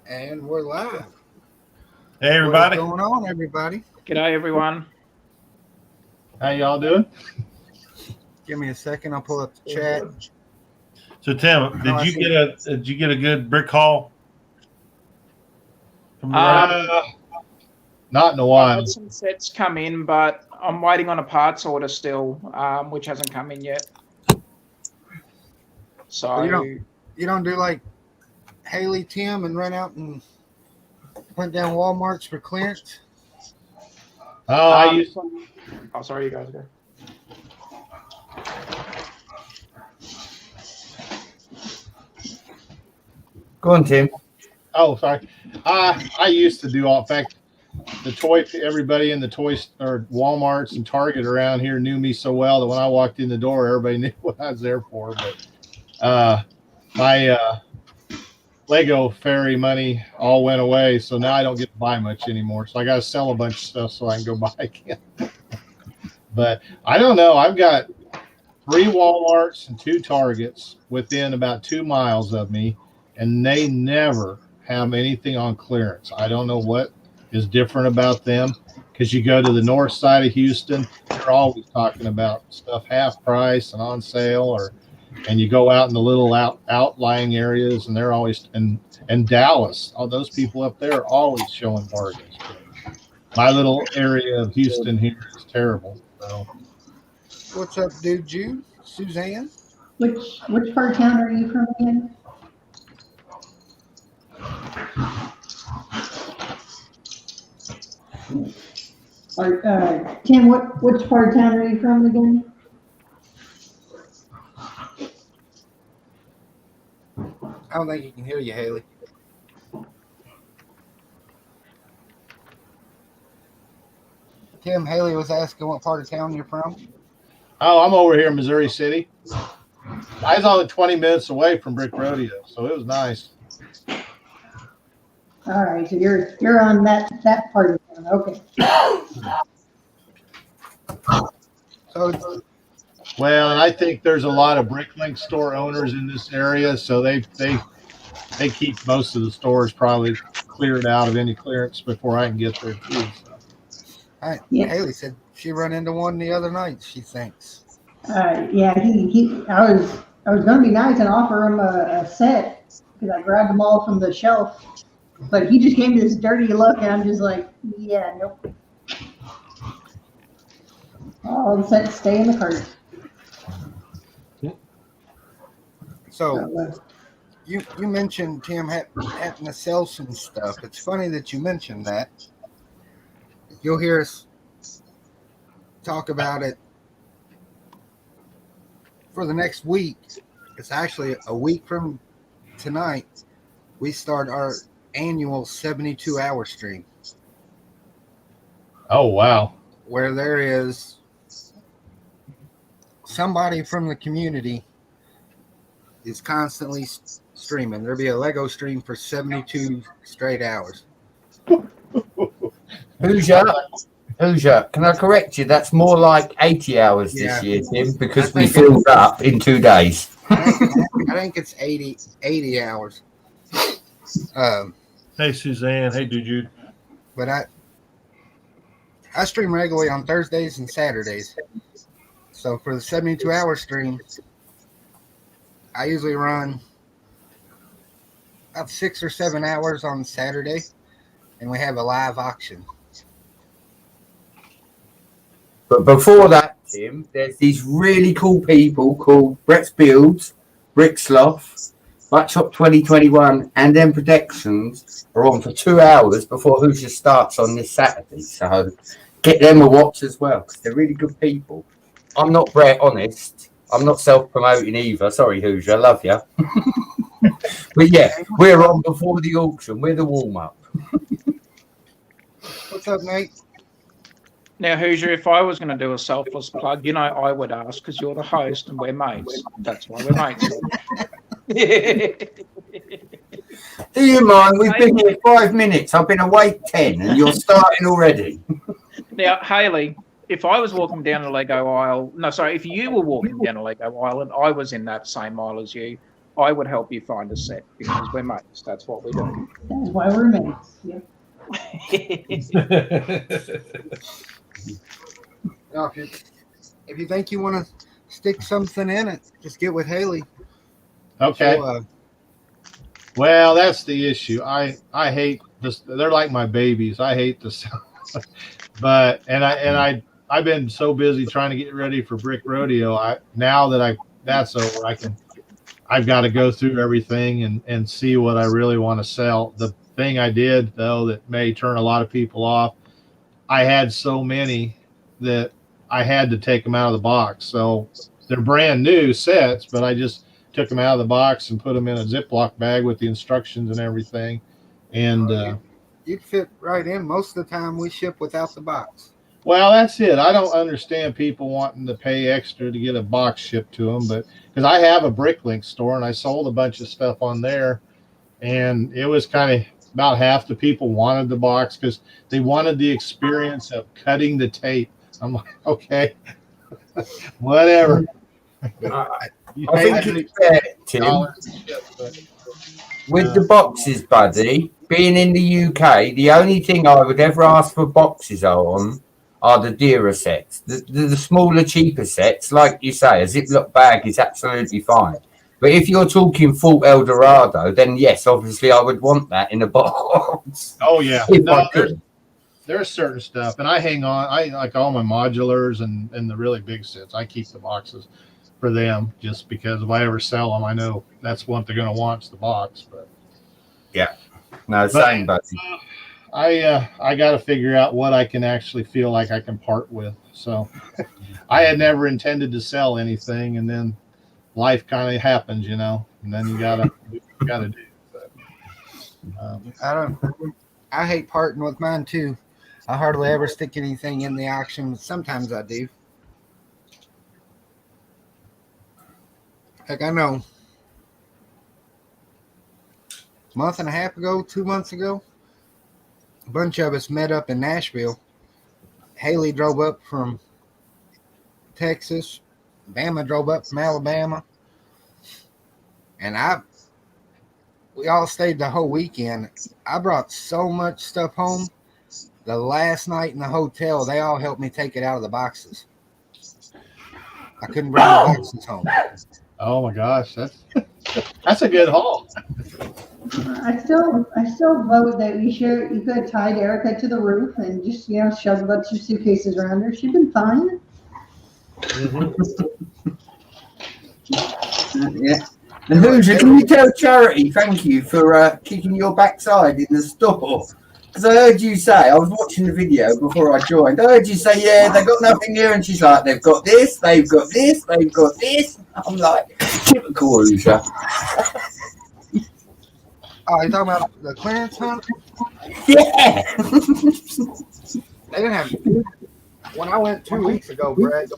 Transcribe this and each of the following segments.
And we're live. Hey, What is everybody. going on, everybody? G'day, everyone. How y'all doing? Give me a second. I'll pull up the chat. So, Tim, did you get a good brick haul from the road? Not in a I've while. had some sets come in, but I'm waiting on a parts order still, which hasn't come in yet. So You don't do like Haley, Tim, and run out and hunt down Walmarts for clearance? I used oh, sorry, you guys go. Go on, Tim. Oh, sorry. I used to do all. In fact, everybody in the toy or Walmarts and Target around here knew me so well that when I walked in the door, everybody knew what I was there for. But my Lego fairy money all went away, so now I don't get to buy much anymore. So I got to sell a bunch of stuff so I can go buy again. But I don't know. I've got 3 Walmarts and 2 Targets within about 2 miles of me, and they never have anything on clearance. I don't know what is different about them, because you go to the north side of Houston, they're always talking about stuff half price and on sale, and you go out in the little outlying areas, and they're always and Dallas. All those people up there are always showing bargains. My little area of Houston here is terrible. So. What's up, dude? Jude? Suzanne? Which part of town are you from again? Or, Tim, which part of town are you from again? I don't think he can hear you, Haley. Tim, Haley was asking what part of town you're from. Oh, I'm over here in Missouri City. I was only 20 minutes away from Brick Rodeo, so it was nice. All right, so you're on that part of town. Okay. So, Well, and I think there's a lot of BrickLink store owners in this area, so they keep most of the stores probably cleared out of any clearance before I can get there too. So. Yeah. Haley said she run into one the other night, she thinks. Yeah, I was gonna be nice and offer him a set because I grabbed them all from the shelf, but he just gave me this dirty look, and I'm just like, yeah, nope. All the sets stay in the cart. So, you mentioned Tim having to sell some stuff. It's funny that you mentioned that. You'll hear us talk about it for the next week. It's actually a week from tonight. We start our annual 72-hour stream. Oh, wow. Where there is somebody from the community is constantly streaming. There'll be a Lego stream for 72 straight hours. Hoosier, can I correct you? That's more like 80 hours Yeah. this year, Tim, because we filled up in 2 days. I think it's 80 hours. Hey, Suzanne. Hey, dude. But I stream regularly on Thursdays and Saturdays. So for the 72-hour stream, I usually run about 6 or 7 hours on Saturday, and we have a live auction. But before that, Tim, there's these really cool people called Brett's Builds, Brick Sloth, Buckshop 2021, and then Protections are on for 2 hours before Hoosier starts on this Saturday. So get them a watch as well, because they're really good people. I'm not Brett, honest. I'm not self-promoting either. Sorry, Hoosier, I love you. But yeah, we're on before the auction. We're the warm-up. What's up, Nate? Now, Hoosier, if I was going to do a selfless plug, I would ask because you're the host and we're mates. That's why we're mates. Do you mind? We've been here 5 minutes. I've been awake 10, and you're starting already. Now, Haley, if I was walking down a Lego aisle, if you were walking down a Lego aisle and I was in that same aisle as you, I would help you find a set because we're mates. That's what we do. That's why we're mates. Yeah. Now, if you think you want to stick something in it, just get with Haley. Okay. So, Well, that's the issue. I hate this. They're like my babies. I hate this, but I've been so busy trying to get ready for Brick Rodeo. Now that that's over, I've got to go through everything and see what I really want to sell. The thing I did though that may turn a lot of people off, I had so many that I had to take them out of the box. So they're brand new sets, but I just took them out of the box and put them in a Ziploc bag with the instructions and everything. And you'd fit right in. Most of the time we ship without the box. well, that's it. I don't understand people wanting to pay extra to get a box shipped to them, but because I have a Bricklink store and I sold a bunch of stuff on there, and it was kind of about half the people wanted the box because they wanted the experience of cutting the tape. I'm like, okay, whatever. You I pay think it's fair, Tim, $30 to ship, but with the boxes, buddy. Being in the UK, the only thing I would ever ask for boxes on are the dearer sets. The smaller, cheaper sets, like you say, a Ziploc bag is absolutely fine. But if you're talking full Eldorado, then yes, obviously I would want that in a box. oh yeah, If no, I could. there's certain stuff, and I hang on. I like all my modulars and the really big sets. I keep the boxes for them just because if I ever sell them, I know that's what they're going to want is the box. But No, same, buddy. I got to figure out what I can actually feel like I can part with. So I had never intended to sell anything, and then life kind of happens, and then you gotta do what you gotta do. But, I hate parting with mine too. I hardly ever stick anything in the auction, but sometimes I do. Heck, I know. A month and a half ago, 2 months ago, a bunch of us met up in Nashville. Haley drove up from Texas. Bama drove up from Alabama. And we all stayed the whole weekend. I brought so much stuff home. The last night in the hotel, they all helped me take it out of the boxes. I couldn't bring the boxes home. oh my gosh, that's a good haul. I still vote that you could have tied Erica to the roof and just, shove a bunch of suitcases around her. She'd been fine. Yeah. And Hoosier, can you tell Charity thank you for kicking your backside in the store? Because I heard you say, I was watching the video before I joined, I heard you say, yeah, they've got nothing here. And she's like, they've got this, they've got this, they've got this. I'm like, typical Hoosier. Oh, you talking about the clearance hunt? Yeah. They didn't have. When I went 2 weeks ago, Brad,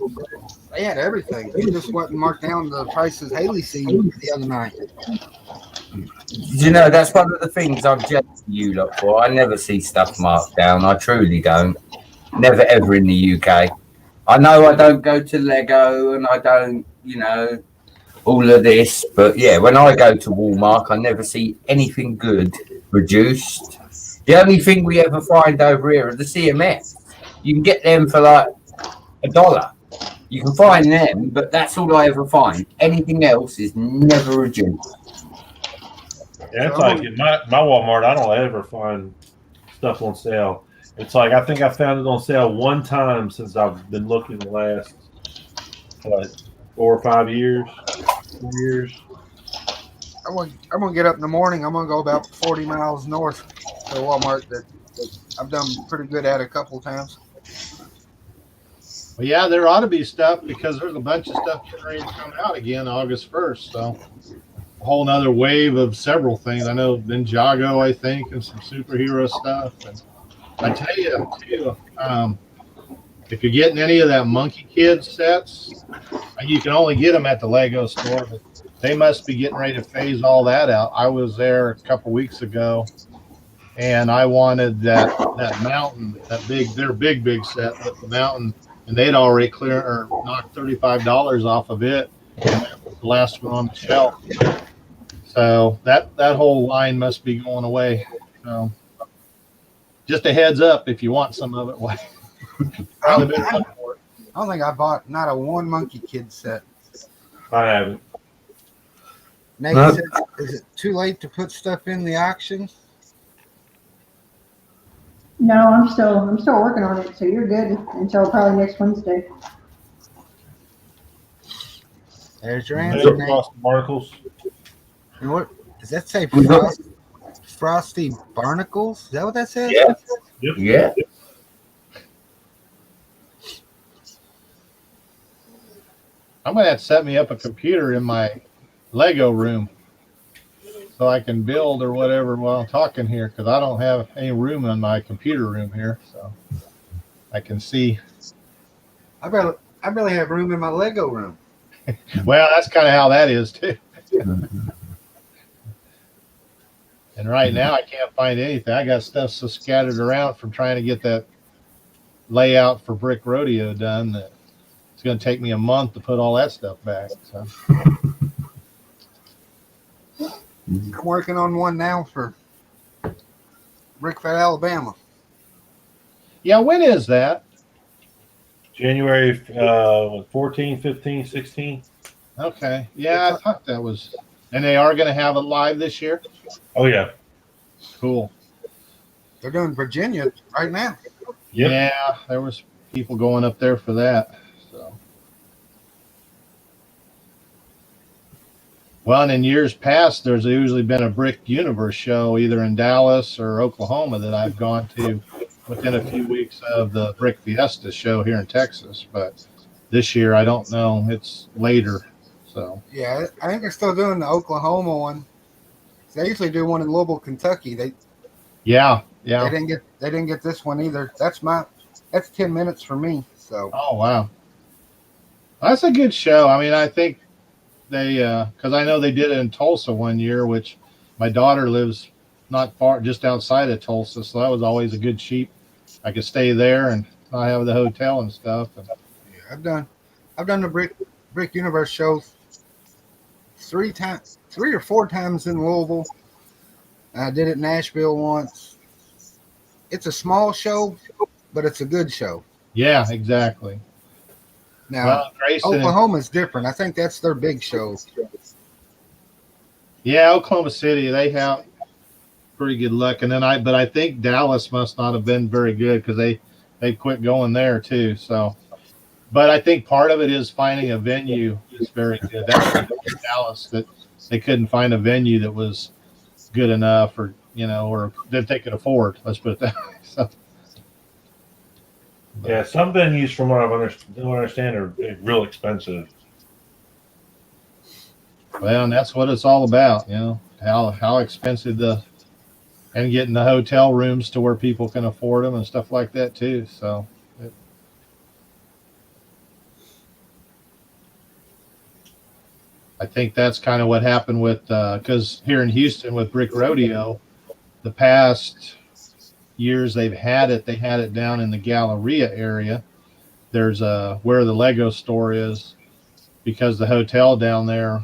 they had everything. They just wasn't marked down the prices Haley seen the other night. That's one of the things I'm jealous of you lot for. I never see stuff marked down. I truly don't. Never ever in the UK. I know I don't go to Lego and I don't, all of this. But yeah, when I go to Walmart, I never see anything good reduced. The only thing we ever find over here are the CMS. You can get them for like $1. You can find them, but that's all I ever find. Anything else is never reduced. Yeah, it's like in my Walmart, I don't ever find stuff on sale. It's like I think I found it on sale one time since I've been looking the last 4 or 5 years. 4 years. I'm gonna get up in the morning. I'm gonna go about 40 miles north to Walmart that I've done pretty good at a couple of times. Well, yeah, there ought to be stuff because there's a bunch of stuff getting ready to come out again August 1st. So a whole nother wave of several things. I know Ninjago, I think, and some superhero stuff. And I tell you, too, if you're getting any of that Monkey Kids sets, you can only get them at the Lego store, but they must be getting ready to phase all that out. I was there a couple weeks ago, and I wanted that mountain, their big set with the mountain, and they'd already knocked $35 off of it. And that was the last one on the shelf. So that whole line must be going away. So just a heads up if you want some of it. Probably been looking for it. I don't think I bought not a one Monkey Kid set. I haven't. Nate No. said, is it too late to put stuff in the auction? No, I'm still working on it, so you're good until probably next Wednesday. There's your They answer, Nate. lost barnacles. And what does that say? We got- Frosty Barnacles? Is that what that says? Yeah. Yep. Yeah. I'm gonna have to set me up a computer in my Lego room so I can build or whatever while I'm talking here, because I don't have any room in my computer room here, so I can see. I barely have room in my Lego room. Well, that's kind of how that is too. And right now I can't find anything. I got stuff so scattered around from trying to get that layout for Brick Rodeo done that it's going to take me a month to put all that stuff back. So I'm working on one now for Brickfed, Alabama. yeah, when is that? January 14, 15, 16. Okay, yeah, I thought that was. And they are going to have it live this year. Oh yeah. Cool. They're doing Virginia right now. Yep. Yeah, there was people going up there for that. So, well, and in years past, there's usually been a Brick Universe show either in Dallas or Oklahoma that I've gone to within a few weeks of the Brick Fiesta show here in Texas. But this year, I don't know. It's later. So, Yeah, I think they're still doing the Oklahoma one. They usually do one in Louisville, Kentucky. They yeah. didn't get this one either. That's 10 minutes for me. So Oh, wow. That's a good show. I mean, I think they, because I know they did it in Tulsa one year, which my daughter lives not far, just outside of Tulsa. So that was always a good cheap. I could stay there and I have the hotel and stuff. And, yeah, I've done the Brick Universe shows 3 or 4 times in Louisville. I did it in Nashville once. It's a small show, but it's a good show. yeah, exactly. Now, Well, Grayson, Oklahoma's different. I think that's their big show. yeah, Oklahoma City, they have pretty good luck. And then but I think Dallas must not have been very good because they quit going there too. So, but I think part of it is finding a venue is very good. That's Dallas that they couldn't find a venue that was good enough, or or that they could afford. Let's put it that way. So, Yeah, some venues, from what I don't understand, are real expensive. well, and that's what it's all about. How expensive and getting the hotel rooms to where people can afford them and stuff like that too. So. I think that's kind of what happened with because here in Houston with Brick Rodeo, the past years they had it down in the Galleria area. There's where the Lego store is, because the hotel down there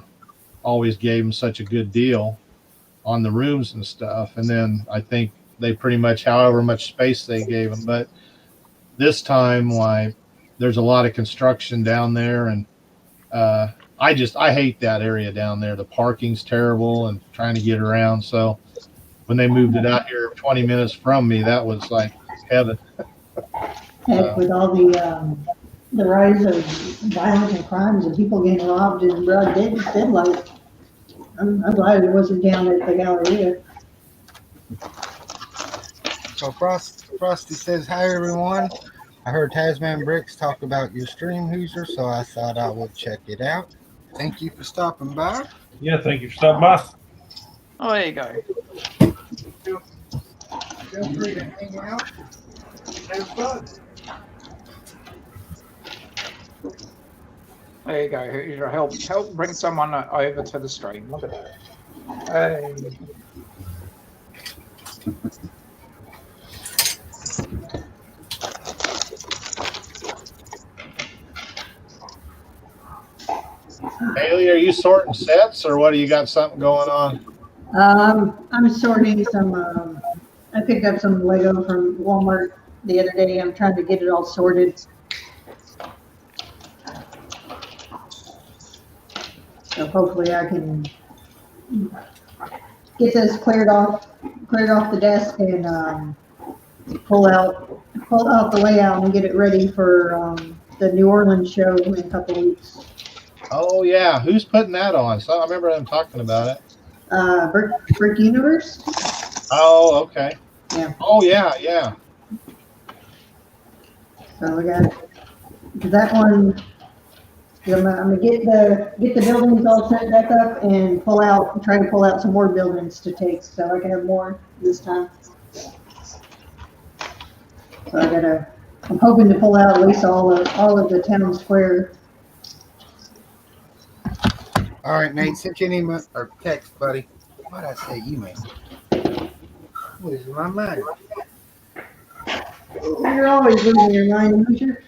always gave them such a good deal on the rooms and stuff. And then I think they pretty much, however much space they gave them, but this time, why, there's a lot of construction down there, and I hate that area down there. The parking's terrible and trying to get around. So when they moved it out here 20 minutes from me, that was like heaven. Heck, with all the rise of violence and crimes and people getting robbed in broad daylight, I'm glad it wasn't down at the Galleria. So Frosty says, hi, everyone. I heard Tasman Bricks talk about your stream, Hoosier, so I thought I would check it out. Thank you for stopping by. Yeah, thank you for stopping by. Oh, there you go. Feel free to hang out. Have fun. There you go. Hoosier, help bring someone over to the stream. Look at that. Hey. Haley, are you sorting sets or what? Do you got something going on? I'm sorting some. I picked up some Lego from Walmart the other day. I'm trying to get it all sorted. So hopefully I can get this cleared off the desk and pull out the layout and get it ready for the New Orleans show in a couple weeks. Oh yeah, who's putting that on? So I remember them talking about it. Brick Universe. Oh, okay. Yeah. Oh yeah. So we got that one. I'm gonna get the buildings all set back up and try to pull out some more buildings to take, so I can have more this time. So I'm hoping to pull out at least all of the town square. All right, Nate, sent you an email or text, buddy. Why'd I say email? Losing my mind. You're always losing your mind, Hoosier.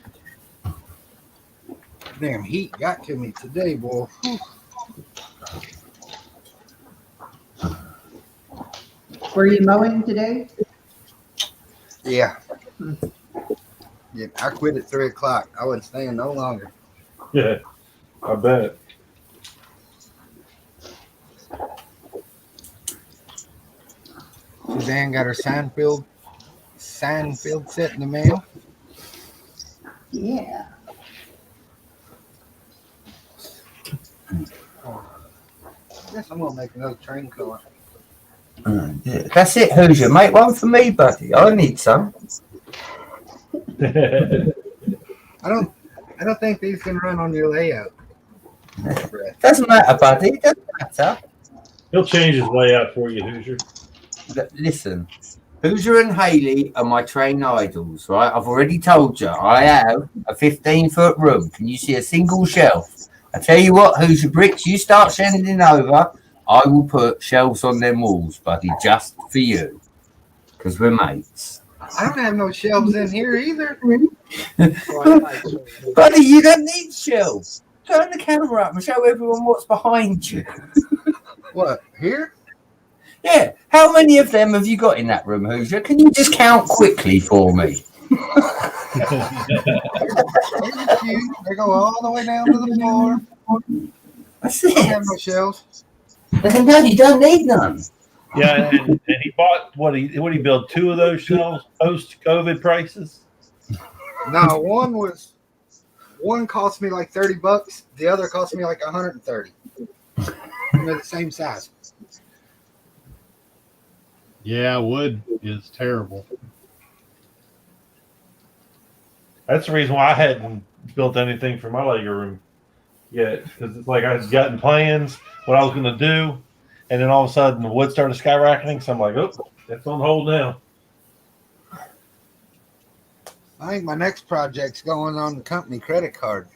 Damn heat got to me today, boy. Whew. Were you mowing today? Yeah. Yeah, I quit at 3 o'clock. I wasn't staying no longer. Yeah, I bet. Suzanne got her Seinfeld set in the mail. Yeah. I guess I'm gonna make another train car. Yeah. That's it, Hoosier. Make one for me, buddy. I need some. I don't think these can run on your layout. Doesn't matter, buddy. Doesn't matter. He'll change his layout for you, Hoosier. Listen, Hoosier and Haley are my train idols, right? I've already told you. I have a 15-foot room. Can you see a single shelf? I tell you what, Hoosier Bricks, you start sending over, I will put shelves on them walls, buddy, just for you. Because we're mates. I don't have no shelves in here either. Buddy, you don't need shelves. Turn the camera up and show everyone what's behind you. What, here? Yeah, how many of them have you got in that room, Hoosier? Can you just count quickly for me? There's a few. They go all the way down to the floor. That's I don't have it. no shelves. No, you don't need none. Yeah, and he bought what he built 2 of those shelves post-COVID prices. No, one cost me like $30. The other cost me like $130. And they're the same size. Yeah, wood is terrible. That's the reason why I hadn't built anything for my Lego room yet, because it's like I was getting plans, what I was going to do, and then all of a sudden the wood started skyrocketing. So I'm like, oh, that's on hold now. I think my next project's going on the company credit card.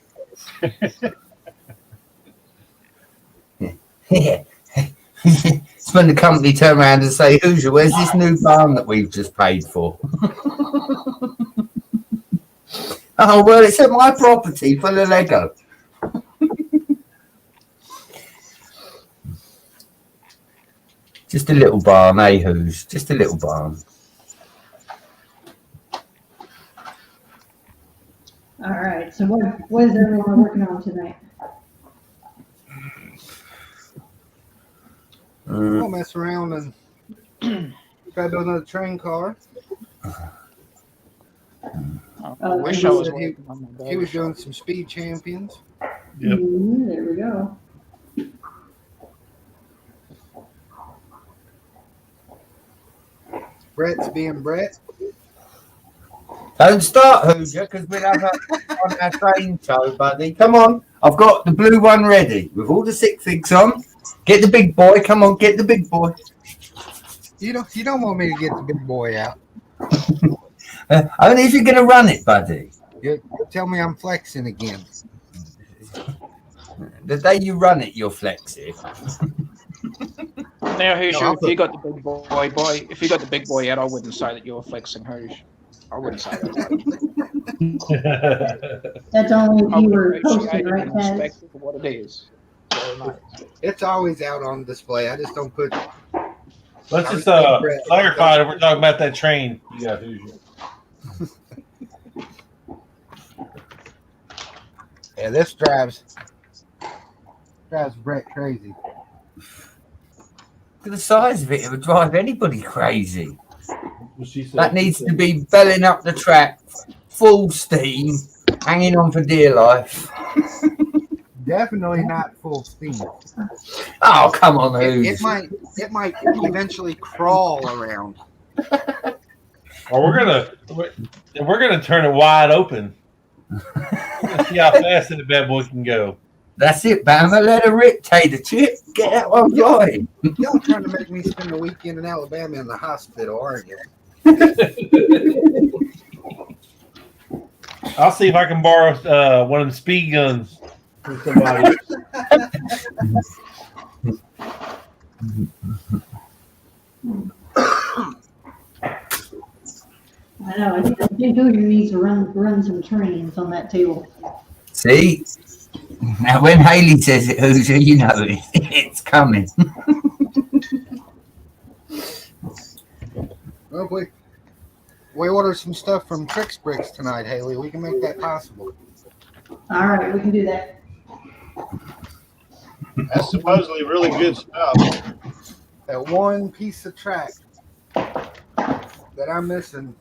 Yeah. It's when the company turn around and say, Hoosier, where's this new barn that we've just paid for? Oh, well, it's at my property full of Lego. Just a little barn, eh, Hoos? Just a little barn. All right. So what is everyone working on tonight? We'll mess around and try to do another train car. I wish I was he- working on my He was baby. doing some speed champions. Yep. There we go. Brett's being Brett. Don't start, Hoosier, because we'll have on our train show, buddy. Come on. I've got the blue one ready with all the sick figs on. Get the big boy. Come on, get the big boy. You don't want me to get the big boy out. Only if you're going to run it, buddy. You tell me I'm flexing again. The day you run it, you'll flex it. Now, Hoosier, No, if you got the big boy, if you got the big boy out, I wouldn't say that you were flexing, Hoosier. I wouldn't say that. That's only if I you would were appreciate posting, it right, and Taz? respect it for what it is. So, It's always out on display. I just don't put. Let's just clarify that we're talking about that train. You got Hoosier. Yeah, this drives Brett crazy. Look at the size of it. It would drive anybody crazy. What she said. That needs to be belling up the track, full steam, hanging on for dear life. Definitely not full steam. Oh, come on, It Hoos. might eventually crawl around. Or we're gonna turn it wide open. We're gonna see how fast that bad boy can go. That's it, Bama. Let her rip, Tater Chip. Get that one going. Y'all trying to make me spend a weekend in Alabama in the hospital, aren't you? I'll see if I can borrow one of the speed guns from somebody. I know. I think Hoosier needs to run some trainings on that table. See? Now, when Haley says it, Hoosier, you know it's coming. Well, we ordered some stuff from Trix Bricks tonight, Haley. We can make that possible. All right, we can do that. That's supposedly really good stuff. That one piece of track that I'm missing,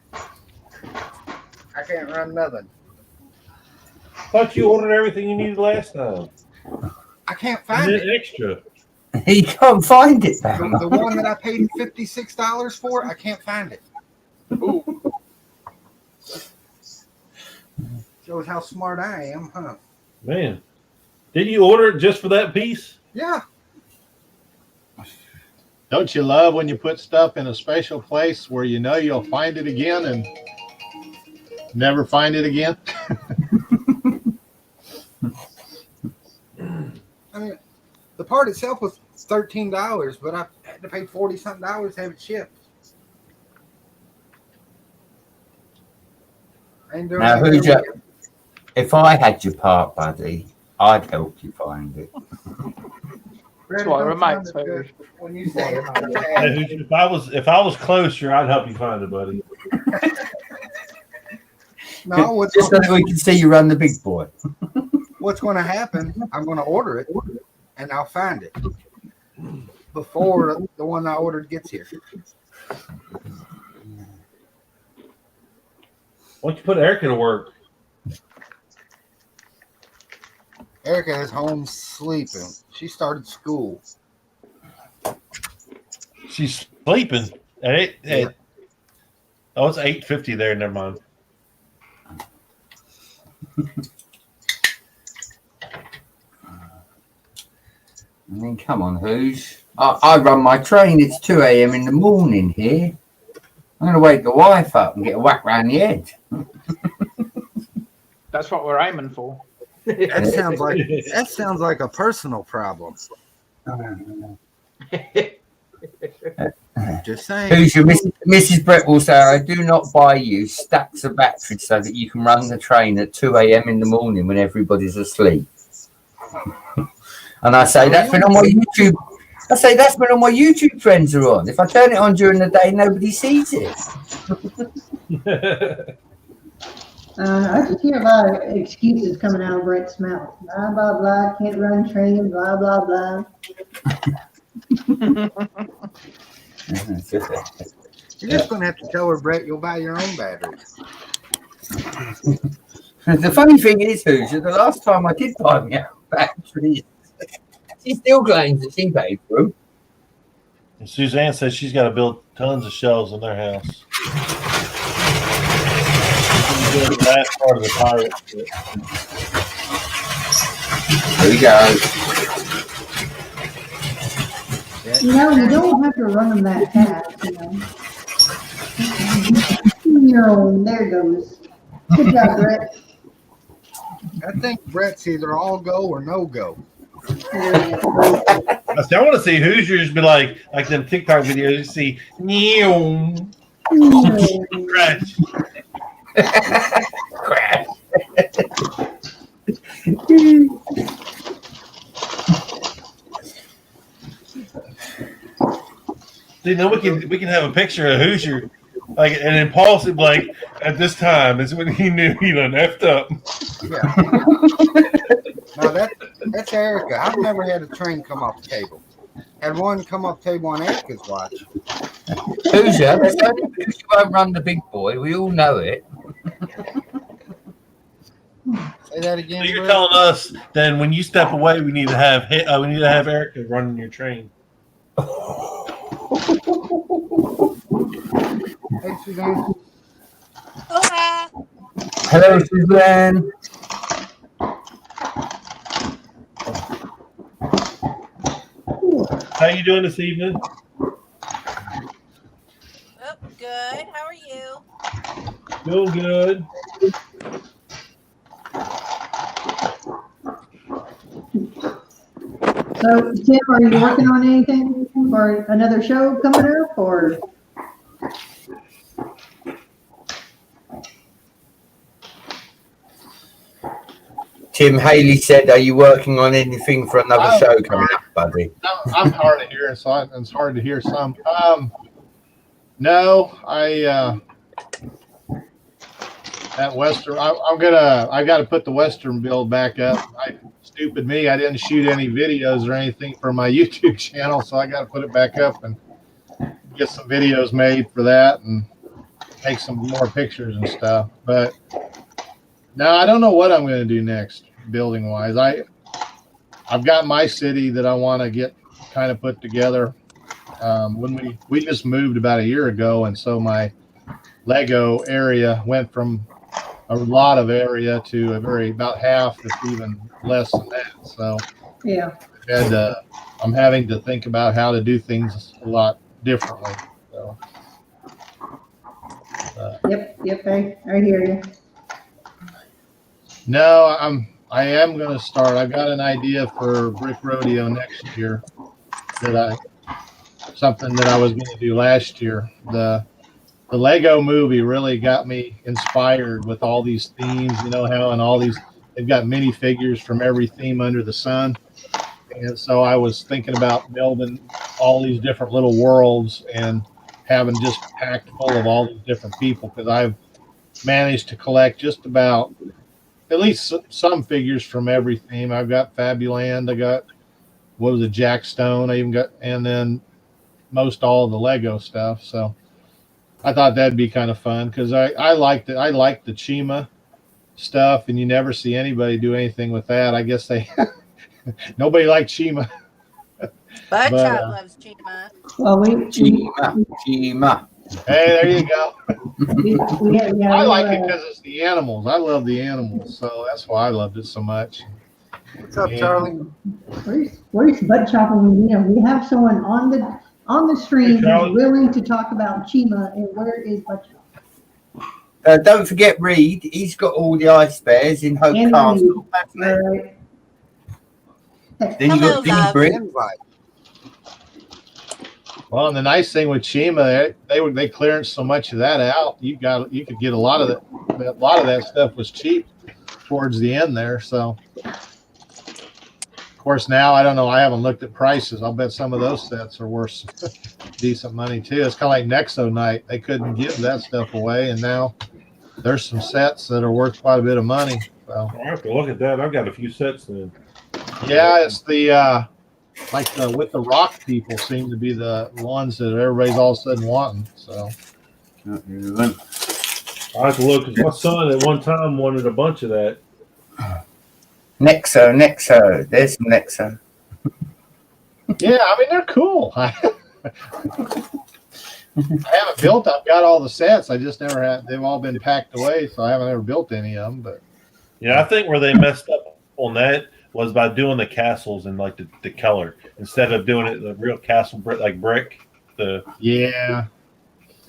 I can't run nothing. Thought you ordered everything you needed last time. I can't And find then it. extra. He can't find it, Bama. The one that I paid $56 for, I can't find it. Shows how smart I am, huh? Man, did you order it just for that piece? Yeah. Don't you love when you put stuff in a special place where you know you'll find it again and never find it again? I mean, the part itself was $13, but I had to pay $40-something to have it shipped. I ain't doing Now, that Hoosier, again. if I had your part, buddy, I'd help you find it. That's why we're Don't sound mates, as good Hoosier. when you say it. Hey, Hoosier, if I was closer, I'd help you find it, buddy. No, what's Just so that we can see you run the big boy. going to happen, I'm going to order it, and I'll find it before the one I ordered gets here. Why don't you put Erica to work? Erica is home sleeping. She started school. She's sleeping. Yeah. Oh, it's 8:50 there. Never mind. I mean, come on, Hoos. I run my train. It's 2 a.m. in the morning here. I'm going to wake the wife up and get a whack round the head. That's what we're aiming for. That sounds like a personal problem. Just saying. Hoosier, Mrs. Brett will say, I do not buy you stacks of batteries so that you can run the train at 2 a.m. in the morning when everybody's asleep. And I say, that's when all my YouTube. I say, that's when all my YouTube friends are on. If I turn it on during the day, nobody sees it. I just hear a lot of excuses coming out of Brett's mouth. Blah, blah, blah. Can't run train. Blah, blah, blah. You're just going to have to tell her, Brett, you'll buy your own batteries. The funny thing is, Hoosier, the last time I did buy me a battery, she still claims that she paid for them. And Suzanne says she's got to build tons of shelves in their house. That part of the pirate ship. There we go. You don't have to run them that fast, Your own. There it goes. Good job, Brett. I think Brett's either all go or no go. I want to see Hoosiers be like them TikTok videos. You see, crash. Crash. See, then we can have a picture of Hoosier, like an impulsive, like at this time is when he knew he done effed up. Yeah. No, that's Erica. I've never had a train come off the table. Had one come off the table on Erica's watch. Hoosier, that's only because you won't run the big boy. We all know it. Say that again. So you're Brett? telling us then when you step away, we need to have Erica running your train. Hey, Suzanne. Hola. Hello, Suzanne. How you doing this evening? Oh, good. How are you? Doing good. So, Tim, are you working on anything for another show coming up, or? Tim Haley said, "Are you working on anything for another Oh. show coming up, buddy?" I'm hard of hearing, so it's hard to hear some. No, at Western, I got to put the Western build back up. Stupid me, I didn't shoot any videos or anything for my YouTube channel, so I got to put it back up and get some videos made for that and take some more pictures and stuff. But no, I don't know what I'm going to do next, building wise. I've got my city that I want to get kind of put together. When we just moved about a year ago, and so my Lego area went from a lot of area to about half, if even less than that. So Yeah, I'm having to think about how to do things a lot differently. So yep, I hear you. no, I am going to start. I've got an idea for Brick Rodeo next year something that I was going to do last year. The Lego movie really got me inspired with all these themes, how and all these, they've got minifigures from every theme under the sun. And so I was thinking about building all these different little worlds and having just packed full of all these different people, because I've managed to collect just about at least some figures from every theme. I've got Fabuland, I got, Jack Stone, I even got, and then most all of the Lego stuff. So I thought that'd be kind of fun, because I liked it. I like the Chima stuff, and you never see anybody do anything with that. I guess nobody liked Chima. Bud But, Chop loves Chima. Well, Chima. Hey, there you go. I like it uh, because it's the animals. I love the animals, so that's why I loved it so much. What's up, Yeah. Charlie? Where's Bud Chopping? We have someone on the stream Hey, Charlie. who's willing to talk about Chima, and where is Bud Chop? Don't forget Reed. He's got all the ice bears in Hope And Castle. All right. Then you Hello, got love. D-Brick. Invite. Well, and the nice thing with Chima, they clearance so much of that out. You could get a lot of that. A lot of that stuff was cheap towards the end there. So, of course, now I don't know. I haven't looked at prices. I'll bet some of those sets are worth decent money too. It's kind of like Nexo Night. They couldn't give that stuff away, and now there's some sets that are worth quite a bit of money. So, I have to look at that. I've got a few sets then. yeah, it's the with the rock people seem to be the ones that everybody's all of a sudden wanting. So I have to look, because my son at one time wanted a bunch of that. Nexo. There's some Nexo. yeah, I mean they're cool. I haven't built. I've got all the sets. I just never had. They've all been packed away, so I haven't ever built any of them. But Yeah, I think where they messed up on that was by doing the castles in like the color instead of doing it the real castle brick, like brick. yeah,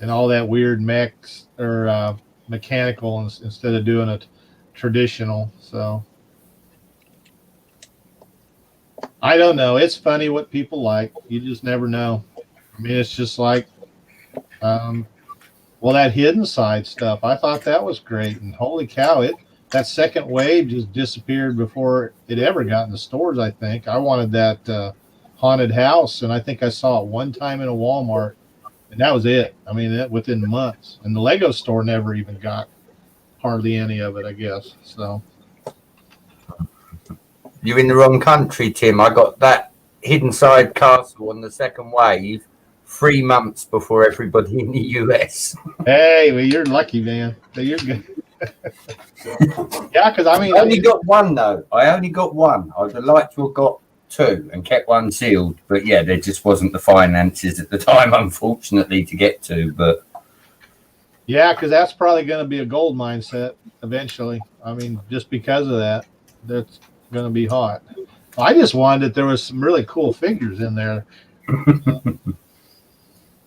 and all that weird mechs or mechanical instead of doing it traditional. So I don't know. It's funny what people like. You just never know. I mean, it's just like, that hidden side stuff. I thought that was great, and holy cow, that second wave just disappeared before it ever got in the stores. I think I wanted that haunted house, and I think I saw it one time in a Walmart and that was it. I mean, that within months. And the Lego store never even got hardly any of it, I guess. So You're in the wrong country, Tim. I got that Hidden Side Castle on the second wave 3 months before everybody in the US. hey, well, you're lucky, man. So you're good. Yeah, because I mean, I only got one though. I only got one. I'd have liked to have got two and kept one sealed, but yeah, there just wasn't the finances at the time, unfortunately, to get to. But yeah, because that's probably going to be a gold mine set eventually. I mean, just because of that, that's going to be hot. I just wanted that there was some really cool figures in there.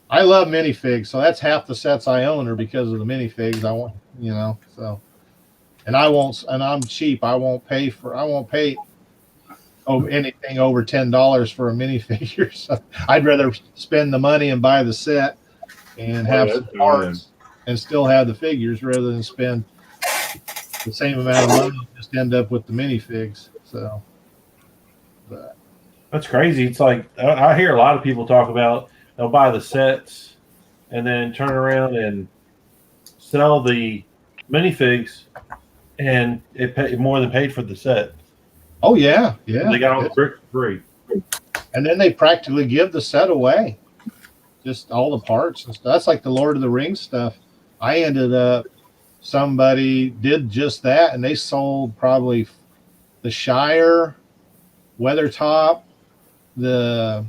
I love minifigs, so that's half the sets I own are because of the minifigs. I want, so, and I'm cheap. I won't pay anything over $10 for a minifigure. So I'd rather spend the money and buy the set and have some parts and still have the figures rather than spend the same amount of money and just end up with the minifigs. So, but That's crazy. It's like I hear a lot of people talk about they'll buy the sets and then turn around and sell the minifigs, and it pay more than paid for the set. oh yeah, They got all the bricks free. and then they practically give the set away, just all the parts and stuff. That's like the Lord of the Rings stuff. I ended up somebody did just that, and they sold probably the Shire, Weathertop, the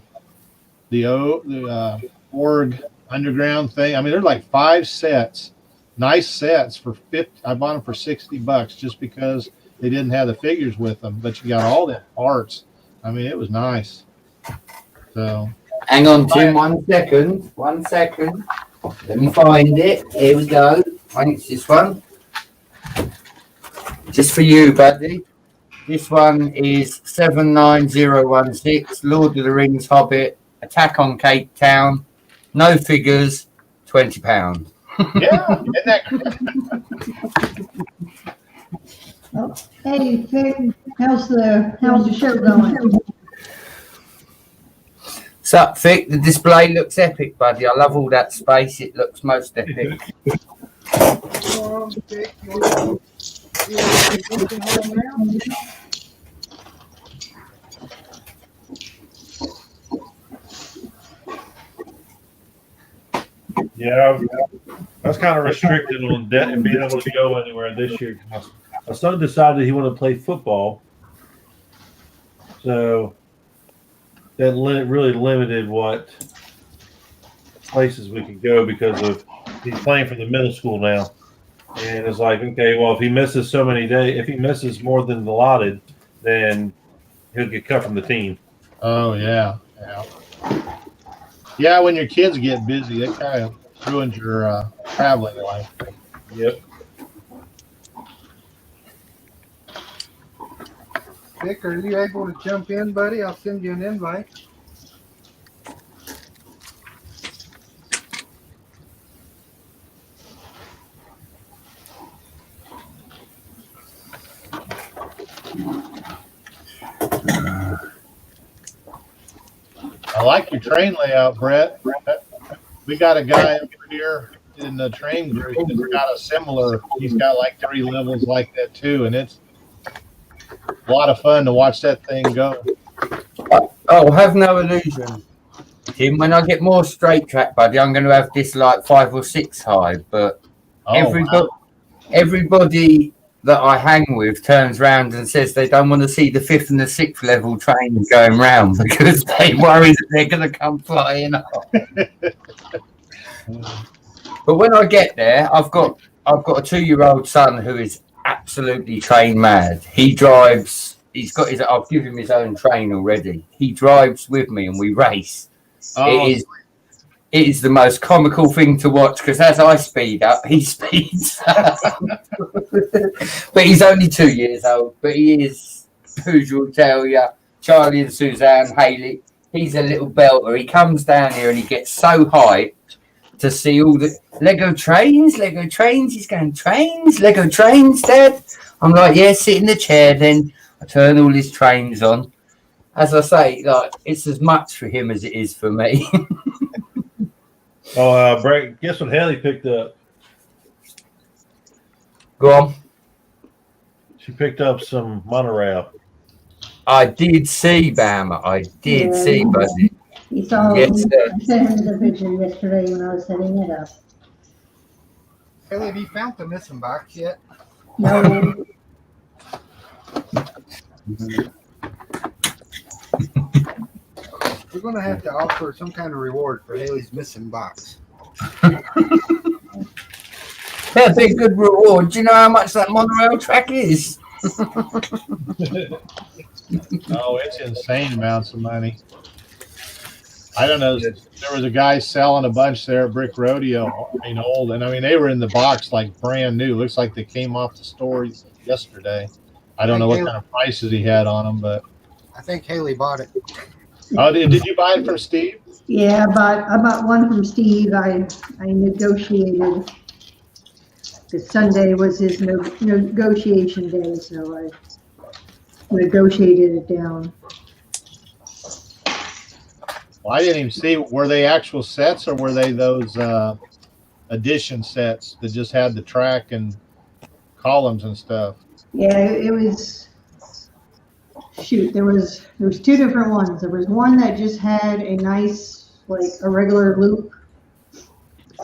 Org Underground thing. I mean, they're like 5 sets, nice sets for 50. I bought them for $60 just because they didn't have the figures with them, but you got all the parts. I mean, it was nice. So hang on, Tim, 1 second. 1 second. Let me find it. Here we go. I think it's this one. Just for you, buddy. This one is 79016, Lord of the Rings Hobbit, Attack on Cape Town, no figures, £20. yeah, isn't that Hey, Vic, how's the show going? Sup, Vic? The display looks epic, buddy. I love all that space. It looks most epic. Yeah, I was kind of restricted on that and being able to go anywhere this year. My son decided he wanted to play football, so that really limited what places we could go because of he's playing for the middle school now, and it's like, okay, well, if he misses so many days, if he misses more than allotted, then he'll get cut from the team. Oh yeah. Yeah, when your kids get busy, that kind of ruins your traveling life. Yep. Vic, are you able to jump in, buddy? I'll send you an invite. I like your train layout, Brett. We got a guy over here in the train group that's got a similar. He's got like 3 levels like that too, and it's a lot of fun to watch that thing go. Oh, have no illusion, Tim. When I get more straight track, buddy, I'm going to have this like 5 or 6 high. But everybody that I hang with turns round and says they don't want to see the 5th and the 6th level trains going round because they worry that they're going to come flying up. But when I get there, I've got a 2-year-old son who is absolutely train mad. He drives. I've given him his own train already. He drives with me and we race. It is the most comical thing to watch because as I speed up, he speeds up. But he's only 2 years old. But he is, Hoosier will tell you, Charlie and Suzanne, Haley, he's a little belter. He comes down here and he gets so hyped to see all the Lego trains. He's going, trains, Lego trains, Dad. I'm like, yeah, sit in the chair then. I turn all his trains on. As I say, like, it's as much for him as it is for me. Oh, Brett, guess what Haley picked up? Go on. She picked up some monorail. I did see Bama. I did Yeah. see, buddy. You saw, Yes, sir. I sent him the picture yesterday when I was setting it up. Haley, have you found the missing box yet? No, We're going to have to offer some kind of reward for Haley's missing box. That'd be a good reward. Do you know how much that monorail track is? Oh, it's insane amounts of money. I don't know. There was a guy selling a bunch there at Brick Rodeo. I mean, old, and I mean they were in the box like brand new. Looks like they came off the store yesterday. I don't know what kind of prices he had on them, but I think Haley bought it. oh, did you buy it from Steve? yeah, I bought one from Steve. I negotiated. Because Sunday was his negotiation day, so I negotiated it down. Well, I didn't even see. Were they actual sets or were they those edition sets that just had the track and columns and stuff? Yeah, it was. Shoot, there was two different ones. There was one that just had a nice, like a regular loop.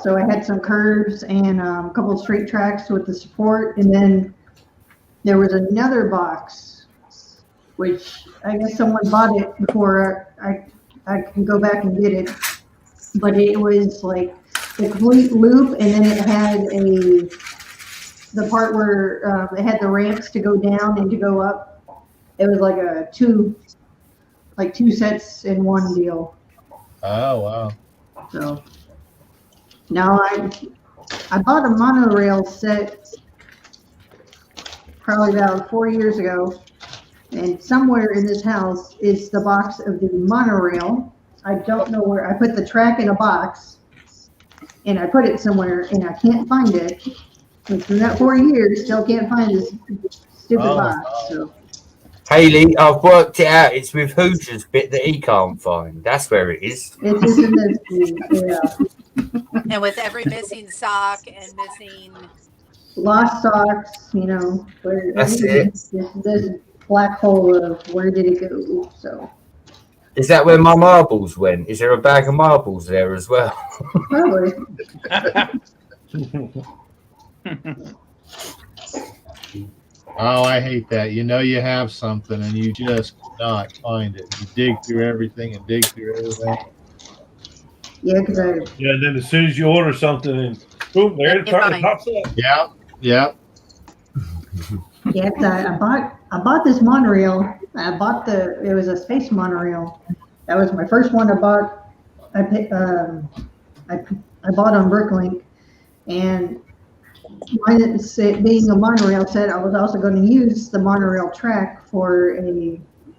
So I had some curves and a couple of straight tracks with the support, and then there was another box, which I guess someone bought it before I can go back and get it. But it was like the complete loop, and then it had the part where it had the ramps to go down and to go up. It was like two sets in one deal. Oh wow! So now I bought a monorail set probably about 4 years ago, and somewhere in this house is the box of the monorail. I don't know where. I put the track in a box, and I put it somewhere, and I can't find it. And through that 4 years, still can't find this stupid box. So. Haley, I've worked it out. It's with Hoosier's bit that he can't find. That's where it is. It's just in this, yeah. And with every missing sock and missing. Lost socks, where That's it. This black hole of where did it go? So Is that where my marbles went? Is there a bag of marbles there as well? probably. Oh, I hate that. You know you have something and you just cannot find it. You dig through everything and dig through everything. Yeah, because Yeah, and then as soon as you order something, and boom, there it pops up. Yeah, yeah. Yeah, 'cause I bought this monorail. It was a space monorail. That was my first one I bought. I bought on Bricklink, and mine being a monorail set, I was also going to use the monorail track for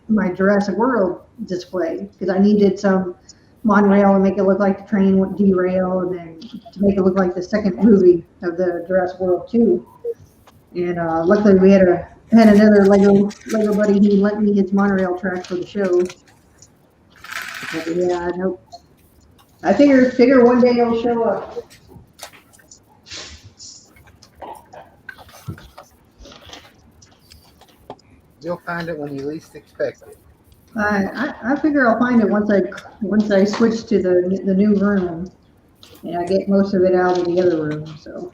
my Jurassic World display because I needed some monorail to make it look like the train would derail, and then to make it look like the second movie of the Jurassic World 2. And luckily we had another Lego buddy who lent me his monorail track for the show. But yeah, nope. I figure one day it'll show up. You'll find it when you least expect it. I figure I'll find it once I switch to the new room, and I get most of it out of the other room. So.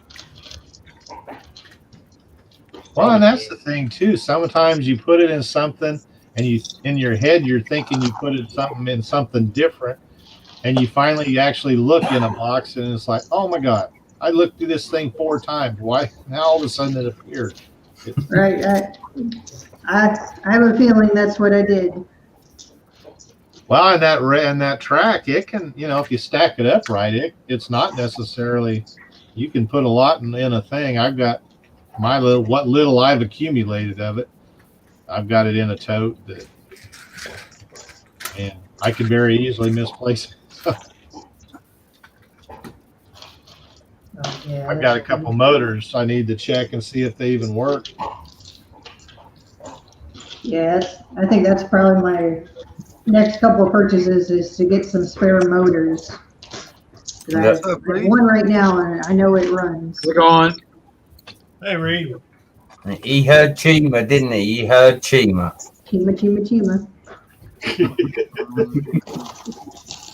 Well, and that's the thing too. Sometimes you put it in something, and in your head you're thinking you put it in something different, and you finally actually look in a box, and it's like, oh my god, I looked through this thing 4 times. Why now all of a sudden it appeared? Right. I have a feeling that's what I did. Well, and that track, it can, if you stack it up right, it's not necessarily. You can put a lot in a thing. I've got what little I've accumulated of it. I've got it in a tote and I could very easily misplace it. Yeah, I've got a couple motors I need to check and see if they even work. Yes, I think that's probably my next couple of purchases is to get some spare motors. 'Cause I have one right now, and I know it runs. Click on. Hey, Reed. He heard Chima, didn't he? He heard Chima. Chima, chima, chima.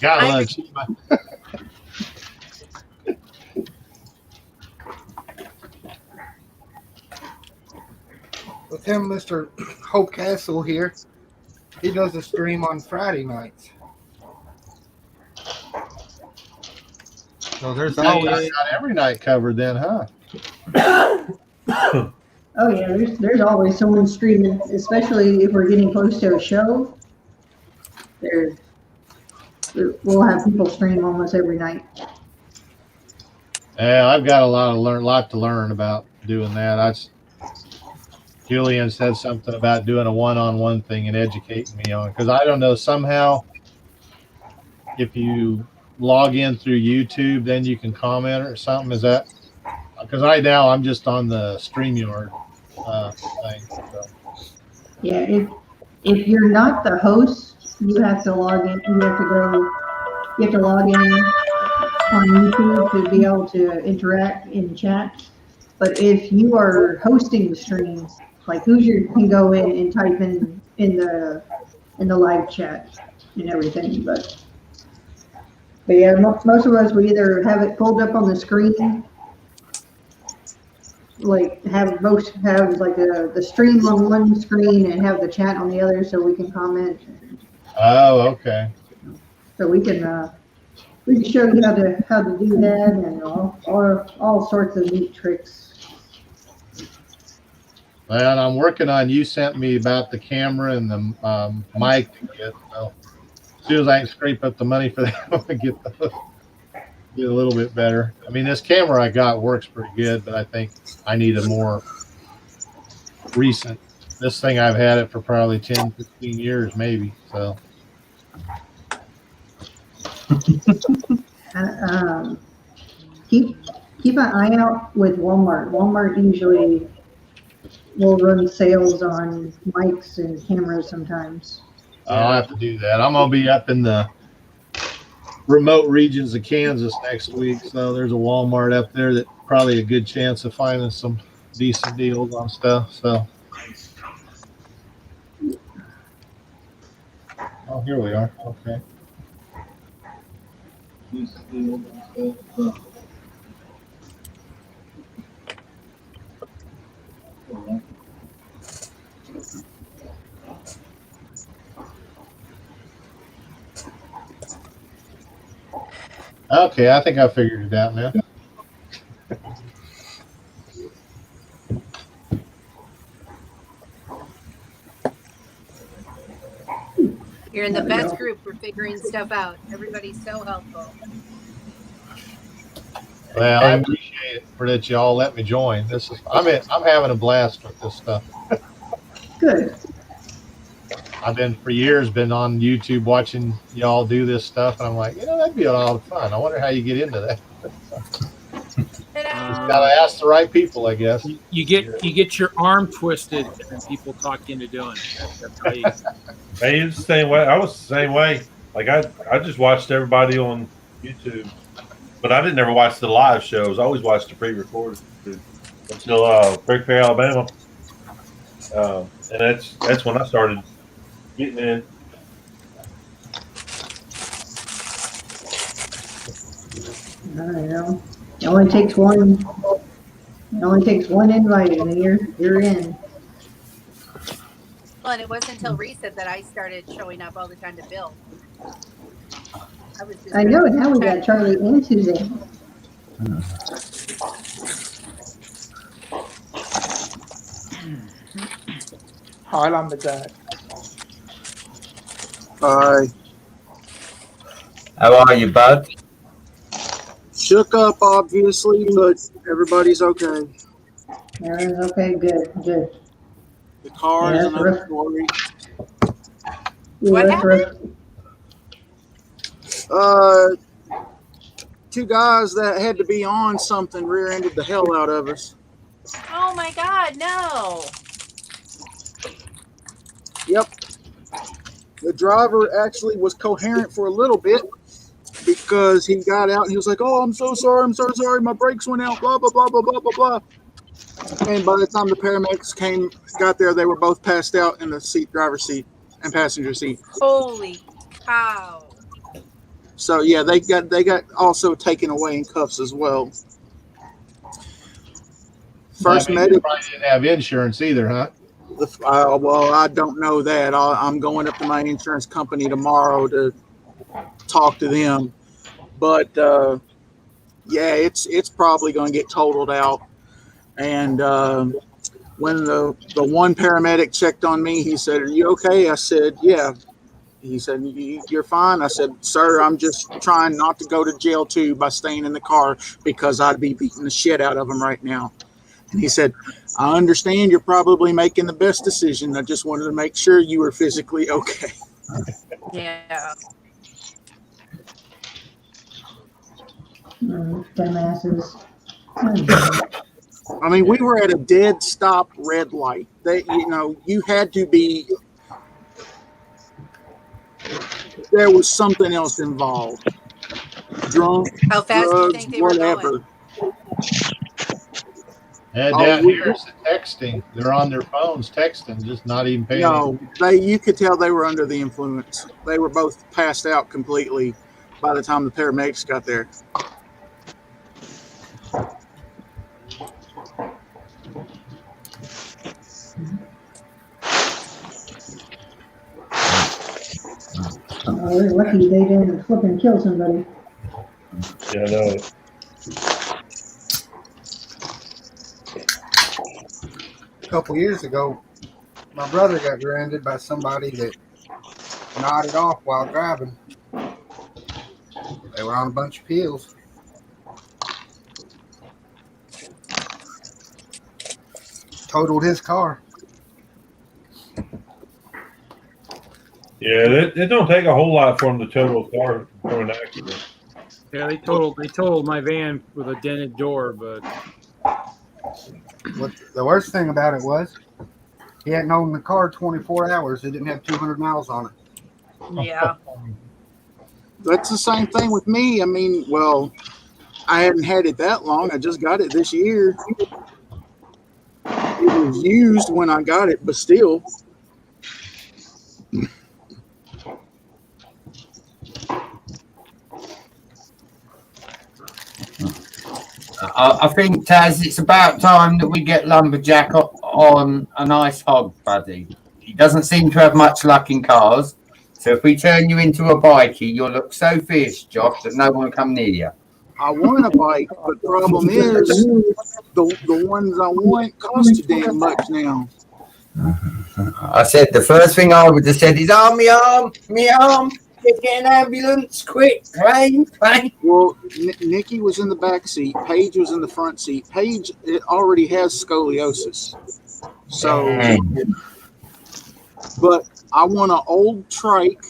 Gotta love Chima. With him, Mr. Hope Castle here, he does a stream on Friday nights. So there's Oh, always got every night covered then, huh? Oh yeah, there's always someone streaming, especially if we're getting close to a show. We'll have people stream almost every night. Yeah, I've got a lot to learn about doing that. Julian said something about doing a one-on-one thing and educating me on, because I don't know, somehow if you log in through YouTube, then you can comment or something. Is that because I'm just on the StreamYard thing. So. Yeah, if you're not the host, you have to log in. You have to log in on YouTube to be able to interact in chat. But if you are hosting the stream, like Hoosier can go in and type in the live chat and everything. But yeah, most of us, we either have it pulled up on the screen, like have like the stream on one screen and have the chat on the other, so we can comment. Oh, okay. So we can show you how to do that and all sorts of neat tricks. Well, I'm working on. You sent me about the camera and the mic to get. So as soon as I can scrape up the money for that, I'm gonna get a little bit better. I mean, this camera I got works pretty good, but I think I need a more recent. This thing I've had it for probably 10, 15 years, maybe. So. Keep an eye out with Walmart. Walmart usually will run sales on mics and cameras sometimes. I'll have to do that. I'm gonna be up in the remote regions of Kansas next week, so there's a Walmart up there that probably a good chance of finding some decent deals on stuff. So, oh, here we are. Okay. Okay, I think I figured it out now. You're in the best group for figuring stuff out. Everybody's so helpful. Well, I appreciate it for that y'all let me join. I'm having a blast with this stuff. Good. I've been for years on YouTube watching y'all do this stuff, and I'm like, that'd be a lot of fun. I wonder how you get into that. Just gotta ask the right people, I guess. You get your arm twisted, and people talk you into doing it. That's how you. Hey, it's the same way. I was the same way. Like I just watched everybody on YouTube, but I didn't ever watch the live shows. I always watched the pre-recorded until Brick Fair, Alabama, and that's when I started getting in. I don't know. It only takes one invite, and you're in. Well, and it wasn't until recent that I started showing up all the time to build. I know. Now we got Charlie and Suzanne. Hi, Lumberjack. Hi. How are you, bud? Shook up, obviously, but everybody's okay. Everyone's okay. Good. The car is another story. What happened? Two guys that had to be on something rear-ended the hell out of us. Oh my God, no. Yep. The driver actually was coherent for a little bit, because he got out and he was like, "Oh, I'm so sorry. I'm so sorry. My brakes went out. Blah blah blah blah blah blah blah." And by the time the paramedics got there, they were both passed out in the driver's seat and passenger seat. Holy cow. So yeah, they got also taken away in cuffs as well. First I mean, medic. you probably didn't have insurance either, huh? Well, I don't know that. I'm going up to my insurance company tomorrow to talk to them. But yeah, it's probably going to get totaled out. And when the one paramedic checked on me, he said, "Are you okay?" I said, "Yeah." He said, "You're fine." I said, "Sir, I'm just trying not to go to jail too by staying in the car because I'd be beating the shit out of him right now." And he said, "I understand you're probably making the best decision. I just wanted to make sure you were physically okay." Yeah. Dumbasses. I mean, we were at a dead stop red light. You had to be. There was something else involved. Drunk, How fast do you drugs, think they were whatever. going? And down here it's the texting. They're on their phones texting, just not even paying attention. No, you could tell they were under the influence. They were both passed out completely by the time the paramedics got there. They're lucky they didn't flip and kill somebody. Yeah, I know. A couple years ago, my brother got rear-ended by somebody that nodded off while driving. They were on a bunch of pills. Totaled his car. Yeah, it don't take a whole lot for them to total a car for an accident. Yeah, they totaled my van with a dented door, but What the worst thing about it was, he hadn't owned the car 24 hours. It didn't have 200 miles on it. Yeah. That's the same thing with me. I mean, well, I hadn't had it that long. I just got it this year. It was used when I got it, but still. I think, Taz, it's about time that we get Lumberjack on a nice hog, buddy. He doesn't seem to have much luck in cars. So if we turn you into a bikie, you'll look so fierce, Josh, that no one will come near you. I want a bike, but the problem is the ones I want cost too damn much now. I said the first thing I would have said is, "Oh, me arm, get an ambulance, quick, plane." Well, Nikki was in the back seat. Paige was in the front seat. Paige already has scoliosis. So, but I want an old trike.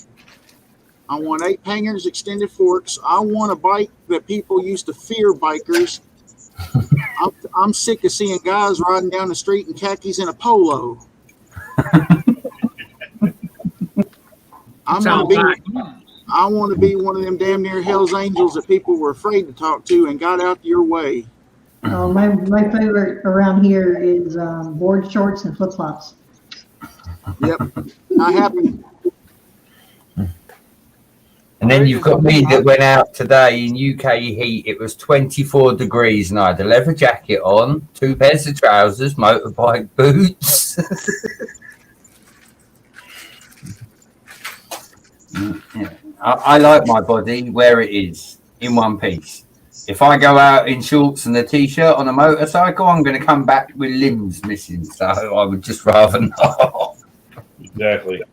I want 8 hangers, extended forks. I want a bike that people used to fear bikers. I'm sick of seeing guys riding down the street in khakis and a polo. I want to be one of them damn near Hell's Angels that people were afraid to talk to and got out your way. My favorite around here is board shorts and flip flops. Yep, not happening. And then you've got me that went out today in UK heat. It was 24 degrees and I had a leather jacket on, 2 pairs of trousers, motorbike boots. Yeah. I like my body where it is, in one piece. If I go out in shorts and a t-shirt on a motorcycle, I'm going to come back with limbs missing. So I would just rather not. Exactly.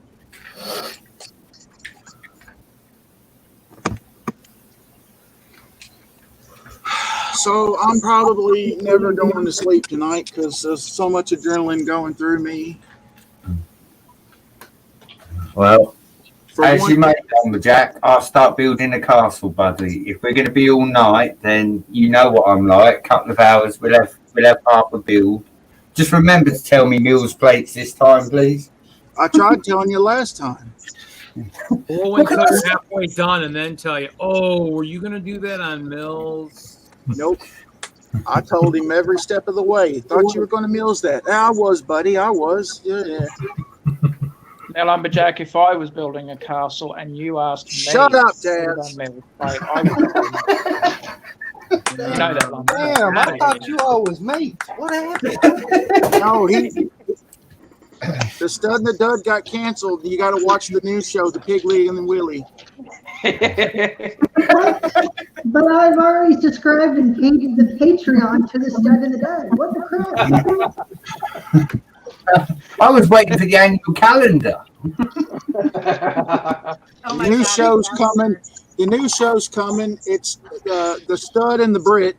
So I'm probably never going to sleep tonight because there's so much adrenaline going through me. Well, as you make Lumberjack, I'll start building a castle, buddy. If we're going to be all night, then you know what I'm like. A couple of hours, we'll have half a build. Just remember to tell me meals plates this time, please. I tried telling you last time. We'll wait till you're halfway done and then tell you, oh, were you going to do that on Mills? Nope. I told him every step of the way. Thought you were going to Mills that. I was, buddy. I was. Yeah. Now, Lumberjack, if I was building a castle and you asked me, Shut up, to put it Dad. on Mills, I would. You know that, Lumberjack. Damn, I thought you all was mates. What happened? No, the Stud and the Dud got canceled. You got to watch the new show, The Pigly and the Willie. But I've already subscribed and paid the Patreon to the Stud and the Dud. What the crap? I was waiting for the annual calendar. Oh my New God, show's I coming. The new show's coming. It's the Stud and the Brit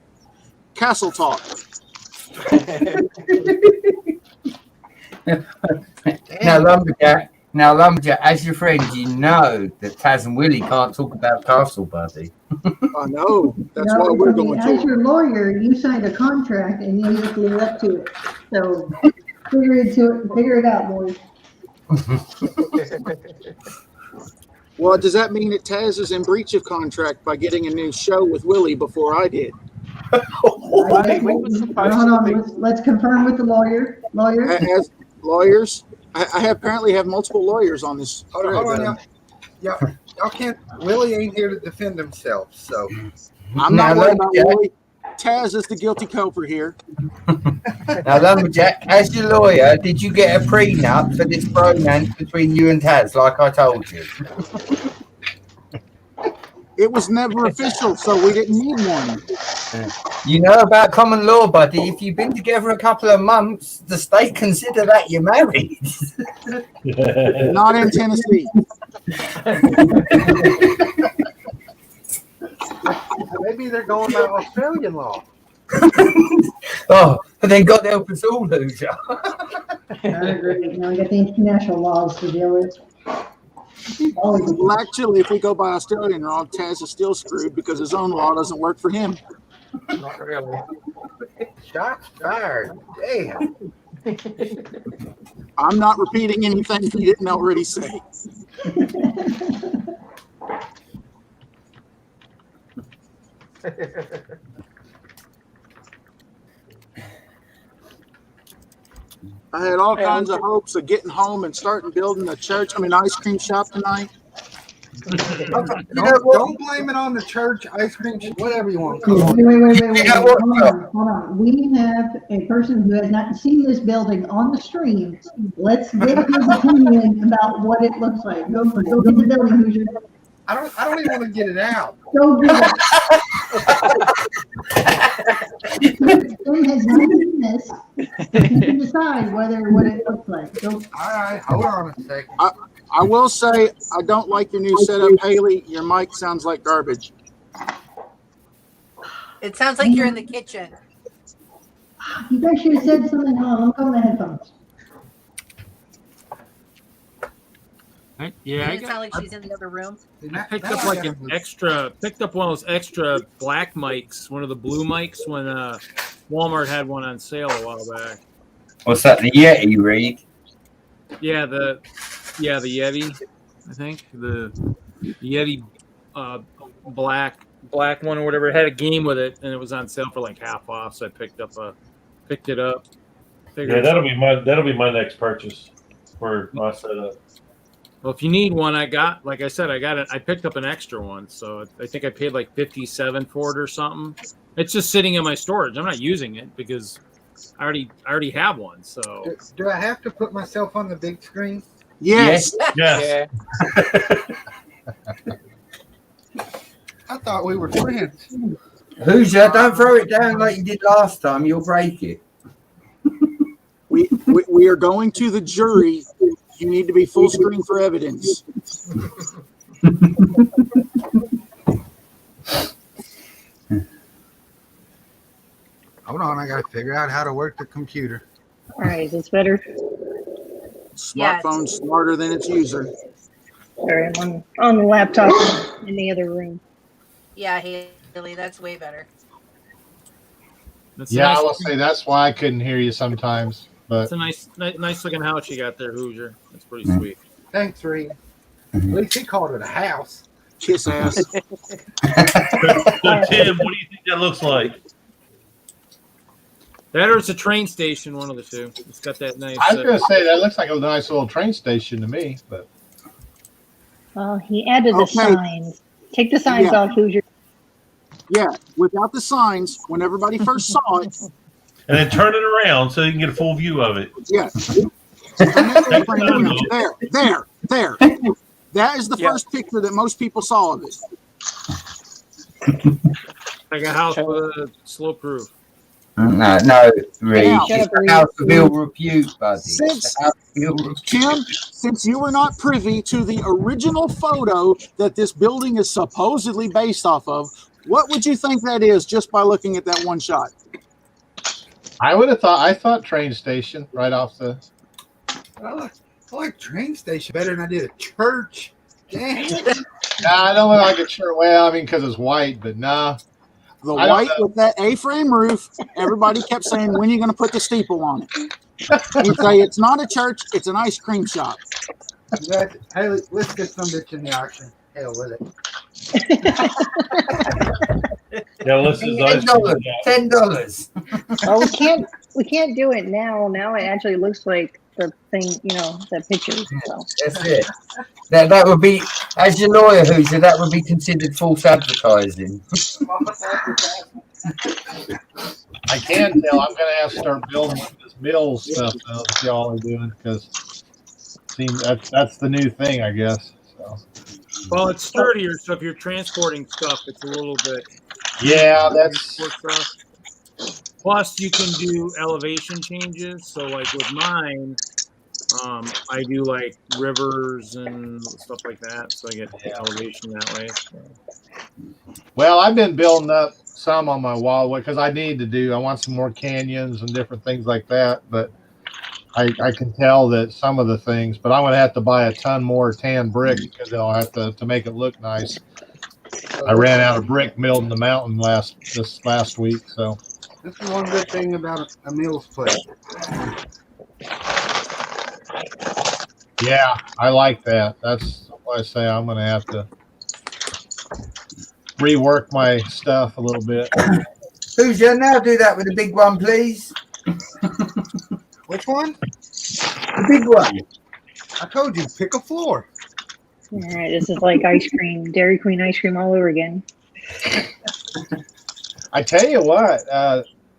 Castle Talk. Now, Lumberjack, as your friend, you know that Taz and Willie can't talk about Castle, buddy. I know. That's No, why we're I mean, going as to. your lawyer, you signed a contract and you have to live up to it. So figure it out, boys. Well, does that mean that Taz is in breach of contract by getting a new show with Willie before I did? I think we were supposed Hold to on, be. let's confirm with the lawyer. Lawyer, As lawyers, I apparently have multiple lawyers on this. Hold on, y'all can't. Willie ain't here to defend himself, so I'm not Now, worried about Lumberjack. Willie. Taz is the guilty culprit here. Now, Lumberjack, as your lawyer, did you get a prenup for this bromance between you and Taz, like I told you? It was never official, so we didn't need one. You know about common law, buddy. If you've been together a couple of months, the state consider that you're married. Not in Tennessee. maybe they're going by Australian law. Oh, and then God help us all, Hoosier. great. Now we got the international laws to deal with. Always. Well, actually, if we go by Australian law, Taz is still screwed because his own law doesn't work for him. Not really. Shots fired. Damn. I'm not repeating anything he didn't already say. I had all kinds of hopes of getting home and starting building a ice cream shop tonight. Don't blame it on the church ice cream, whatever you want to call it. Wait. Hold on. We have a person who has not seen this building on the stream. Let's get his opinion about what it looks like. Go for it. Go get the building, Hoosier. I don't even want to get it out. Go do it. Tim has not seen this. He can decide what it looks like. Go. All right, hold on a second. I will say I don't like your new setup, Haley. Your mic sounds like garbage. It sounds like you're in the kitchen. You guys should have said something. Hold on, I'm calling the headphones. Yeah, Does it sound like she's in the other room? I picked up like one of those extra black mics, one of the blue mics when Walmart had one on sale a while back. What's that, the Yeti, Reed? Yeah, the Yeti, I think. The Yeti black one or whatever. It had a game with it and it was on sale for like half off, so I picked it up. Yeah, that'll be my next purchase for my setup. Well, if you need one, like I said, I picked up an extra one, so I think I paid like $57 for it or something. It's just sitting in my storage. I'm not using it because I already have one. So Do I have to put myself on the big screen? Yes. Yes. I thought we were friends. Hoosier, don't throw it down like you did last time. You'll break it. We are going to the jury. You need to be full screen for evidence. Hold on, I got to figure out how to work the computer. All right, is this better? Smartphone smarter than its user. Sorry, I'm on the laptop in the other room. Yeah, Haley, that's way better. that's Yeah, nice. I will say that's why I couldn't hear you sometimes. But It's a nice looking house you got there, Hoosier. That's pretty sweet. Thanks, Reed. At least he called it a house. Kiss ass. So, Tim, what do you think that looks like? That or it's a train station, one of the two. It's got that nice. I was going to say that looks like a nice little train station to me, but Well, he added the Okay. signs. Take the signs Yeah. off, Hoosier. Yeah, without the signs, when everybody first saw it, And then turn it around so you can get a full view of it. yeah. There. That is the Yeah. first picture that most people saw of it. Like a house with a slope roof. No, Reed. Now- It's a house of ill repute, buddy. Since- It's a house of ill repute. Tim, since you were not privy to the original photo that this building is supposedly based off of, what would you think that is just by looking at that one shot? I thought train station right off the. I like train station better than I did a church. Damn. Nah, I don't like a church. Well, I mean, because it's white, but nah. The I don't white know. with that A-frame roof, everybody kept saying, when are you going to put the steeple on it? You say, it's not a church, it's an ice cream shop. Hey, let's get some bitch in the auction. Hell with it. Yeah, this is ice cream. $10. Well, we can't do it now. Now it actually looks like the thing, the pictures. So. That's it. That would be, as your lawyer, Hoosier, that would be considered false advertising. I can tell I'm going to have to start building this Mills stuff though, that y'all are doing because that's the new thing, I guess. So Well, it's sturdier, so if you're transporting stuff, it's a little bit. yeah, that's Stuff. Plus, you can do elevation changes. So, like with mine, I do like rivers and stuff like that, so I get elevation that way. So. well. I've been building up some on my wall because I want some more canyons and different things like that. But I can tell that some of the things, but I'm going to have to buy a ton more tan brick because they'll have to make it look nice. I ran out of brick milled in the mountain this last week, so. This is one good thing about a Mills place. Yeah, I like that. That's why I say I'm going to have to rework my stuff a little bit. Hoosier, now do that with the big one, please. Which one? The big one. I told you, pick a floor. All right, this is like ice cream, Dairy Queen ice cream all over again. I tell you what,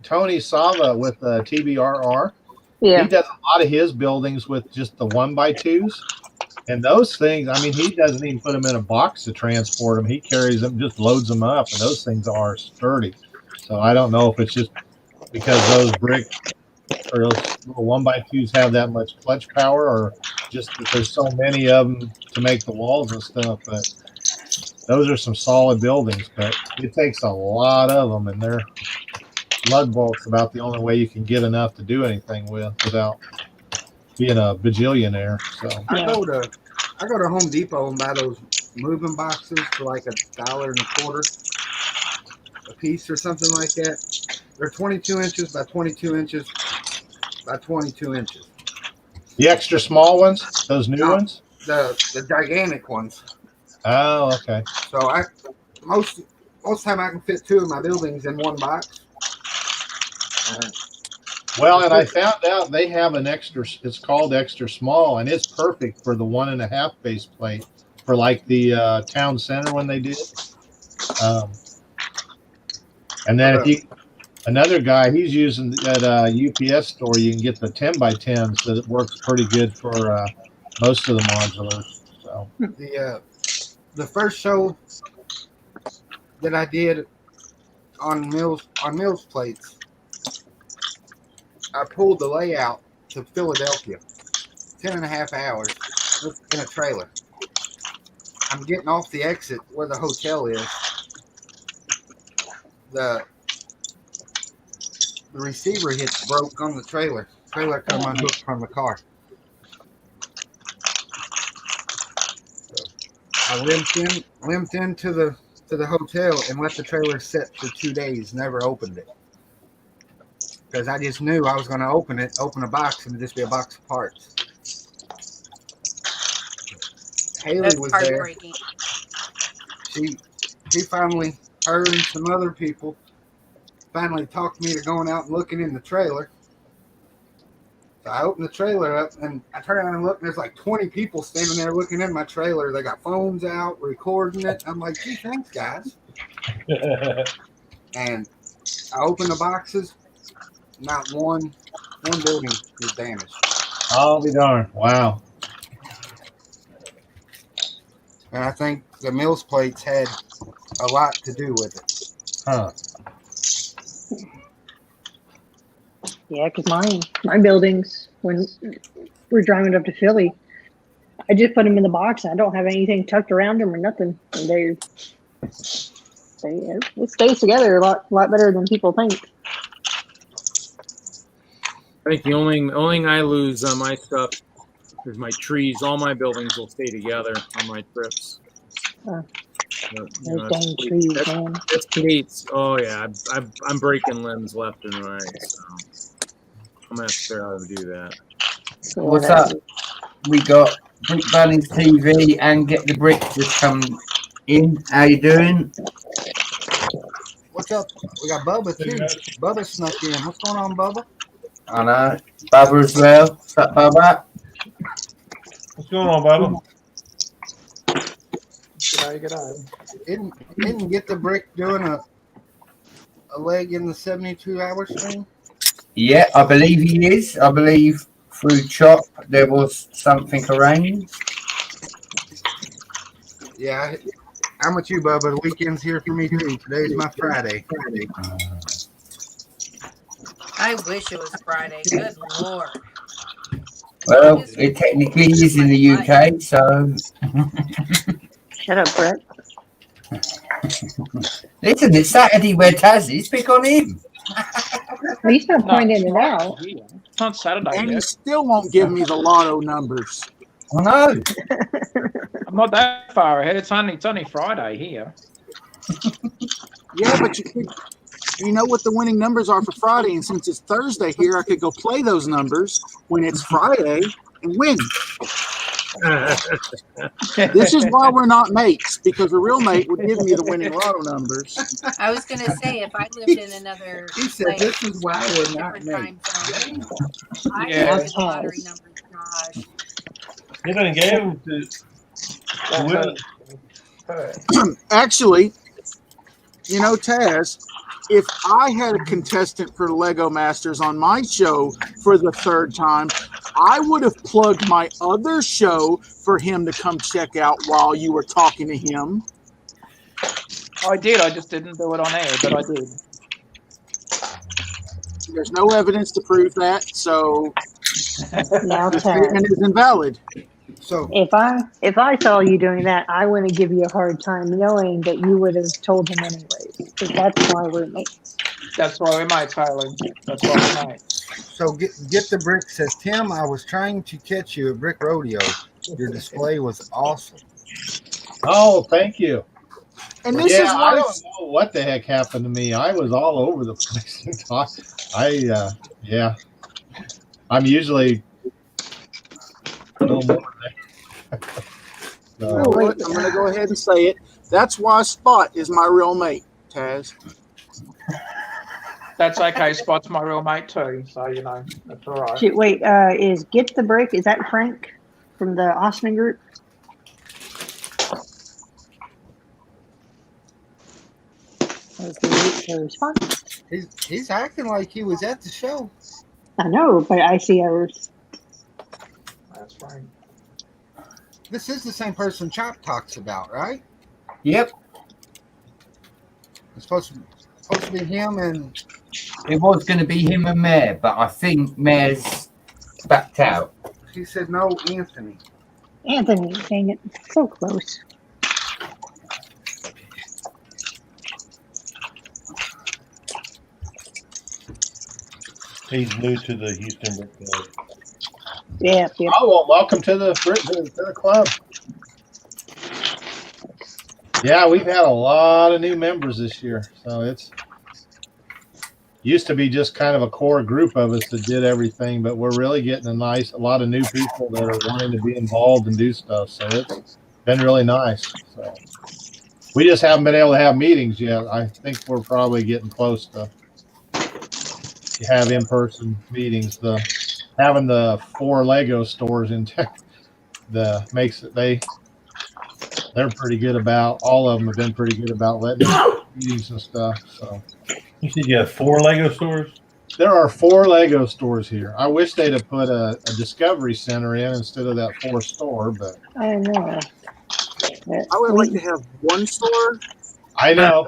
Tony Sava with TBRR, he does a lot of his buildings with just the 1x2s. And those things, I mean, he doesn't even put them in a box to transport them. He carries them, just loads them up, and those things are sturdy. So I don't know if it's just because those brick or those little 1x2s have that much clutch power, or just that there's so many of them to make the walls and stuff. But those are some solid buildings, but it takes a lot of them, and they're lug bolts about the only way you can get enough to do anything with without being a bajillionaire. So I go to Home Depot and buy those moving boxes for like $1.25 a piece or something like that. They're 22 inches by 22 inches by 22 inches. the extra small ones, those new ones. The gigantic ones. Oh, okay. So most time I can fit two of my buildings in one box. Well, and I found out they have an extra. It's called extra small, and it's perfect for the 1.5 base plate for like the town center when they did. And then if you another guy, he's using at UPS store, you can get the 10x10s that it works pretty good for most of the modulars. So The first show that I did on Mills plates, I pulled the layout to Philadelphia, 10.5 hours in a trailer. I'm getting off the exit where the hotel is. The receiver broke on the trailer. Trailer come unhooked from the car. So I limped into the hotel and left the trailer set for 2 days. Never opened it because I just knew I was going to open a box, and it'd just be a box of parts. Haley That's was there. heartbreaking. She finally, her and some other people, finally talked me to going out and looking in the trailer. So I opened the trailer up and I turn around and look, and there's like 20 people standing there looking in my trailer. They got phones out, recording it. I'm like, gee, thanks, guys. And I opened the boxes. Not one building was damaged. I'll be darned. Wow. And I think the Mills plates had a lot to do with it. Huh. Yeah, because my buildings, when we're driving up to Philly, I just put them in the box. I don't have anything tucked around them or nothing. And it stays together a lot better than people think. I think the only thing I lose on my stuff is my trees. All my buildings will stay together on my trips. Those That's dang trees, man. That's Kate's. Oh yeah, I'm breaking limbs left and right. So I'm gonna have to figure out how to do that. What's up? We got Brick Bunny's TV and Get the Brick just come in. How you doing? What's up? We got Bubba too. Bubba snuck in. What's going on, Bubba? I know. Bubba as well. What's up, Bubba? What's going on, Bubba? Didn't Get the Brick doing a leg in the 72-hour stream? Yeah, I believe he is. I believe through Chop there was something arranged. Yeah, I'm with you, Bubba. The weekend's here for me too. Today's my Friday. I wish it was Friday. Good Lord. Well, it technically is in the UK, so. Shut up, Brett. Listen, it's Saturday where Taz is. Pick on him. He's not pointing it out. It's not Saturday And he yet. still won't give me the lotto numbers. I know. I'm not that far ahead. It's only Friday here. Yeah, but you know what the winning numbers are for Friday, and since it's Thursday here, I could go play those numbers when it's Friday and win. This is why we're not mates, because a real mate would give me the winning lotto numbers. I was gonna say if I lived in another He said, like, "This is why we're not different time mates." zone, I Yeah. know the lottery numbers, gosh. He done gave him to win. Actually, you know, Taz, if I had a contestant for Lego Masters on my show for the third time, I would have plugged my other show for him to come check out while you were talking to him. I did. I just didn't do it on air, but I did. There's no evidence to prove that, so Now, the Taz, statement is invalid. So if I saw you doing that, I wouldn't give you a hard time, knowing that you would have told him anyways. Because that's why we're mates. That's why we might, Tyler. That's why we might. So get the Brick says, Tim, I was trying to catch you at Brick Rodeo. Your display was awesome. Oh, thank you. And this Yeah, is I why don't know what the heck happened to me. I was all over the place. Yeah. I'm usually a little more there. you know what? I'm going to go ahead and say it. That's why Spot is my real mate, Taz. That's okay. Spot's my real mate too, so you know that's all right. Shit, wait, is Get the Brick, is that Frank from the Austin group? Okay, response. He's acting like he was at the show. I know, but I see ours. That's right. This is the same person Chop talks about, right? Yep. It's supposed to be him and It was going to be him and Mayor, but I think Mayor's backed out. he said no, Anthony. Anthony, dang it, so close. He's new to the Houston Brick Club. Yeah. Oh, well, welcome to the club. Yeah, we've had a lot of new members this year. So it's used to be just kind of a core group of us that did everything, but we're really getting a lot of new people that are wanting to be involved and do stuff. So been really nice. So we just haven't been able to have meetings yet. I think we're probably getting close to have in-person meetings. Having the 4 Lego stores in tech, makes it they're pretty good about, all of them have been pretty good about letting meetings and stuff. So You said you have 4 Lego stores? there are 4 Lego stores here. I wish they'd have put a Discovery Center in instead of that 4 store, but I know. I would like to have one store. I know.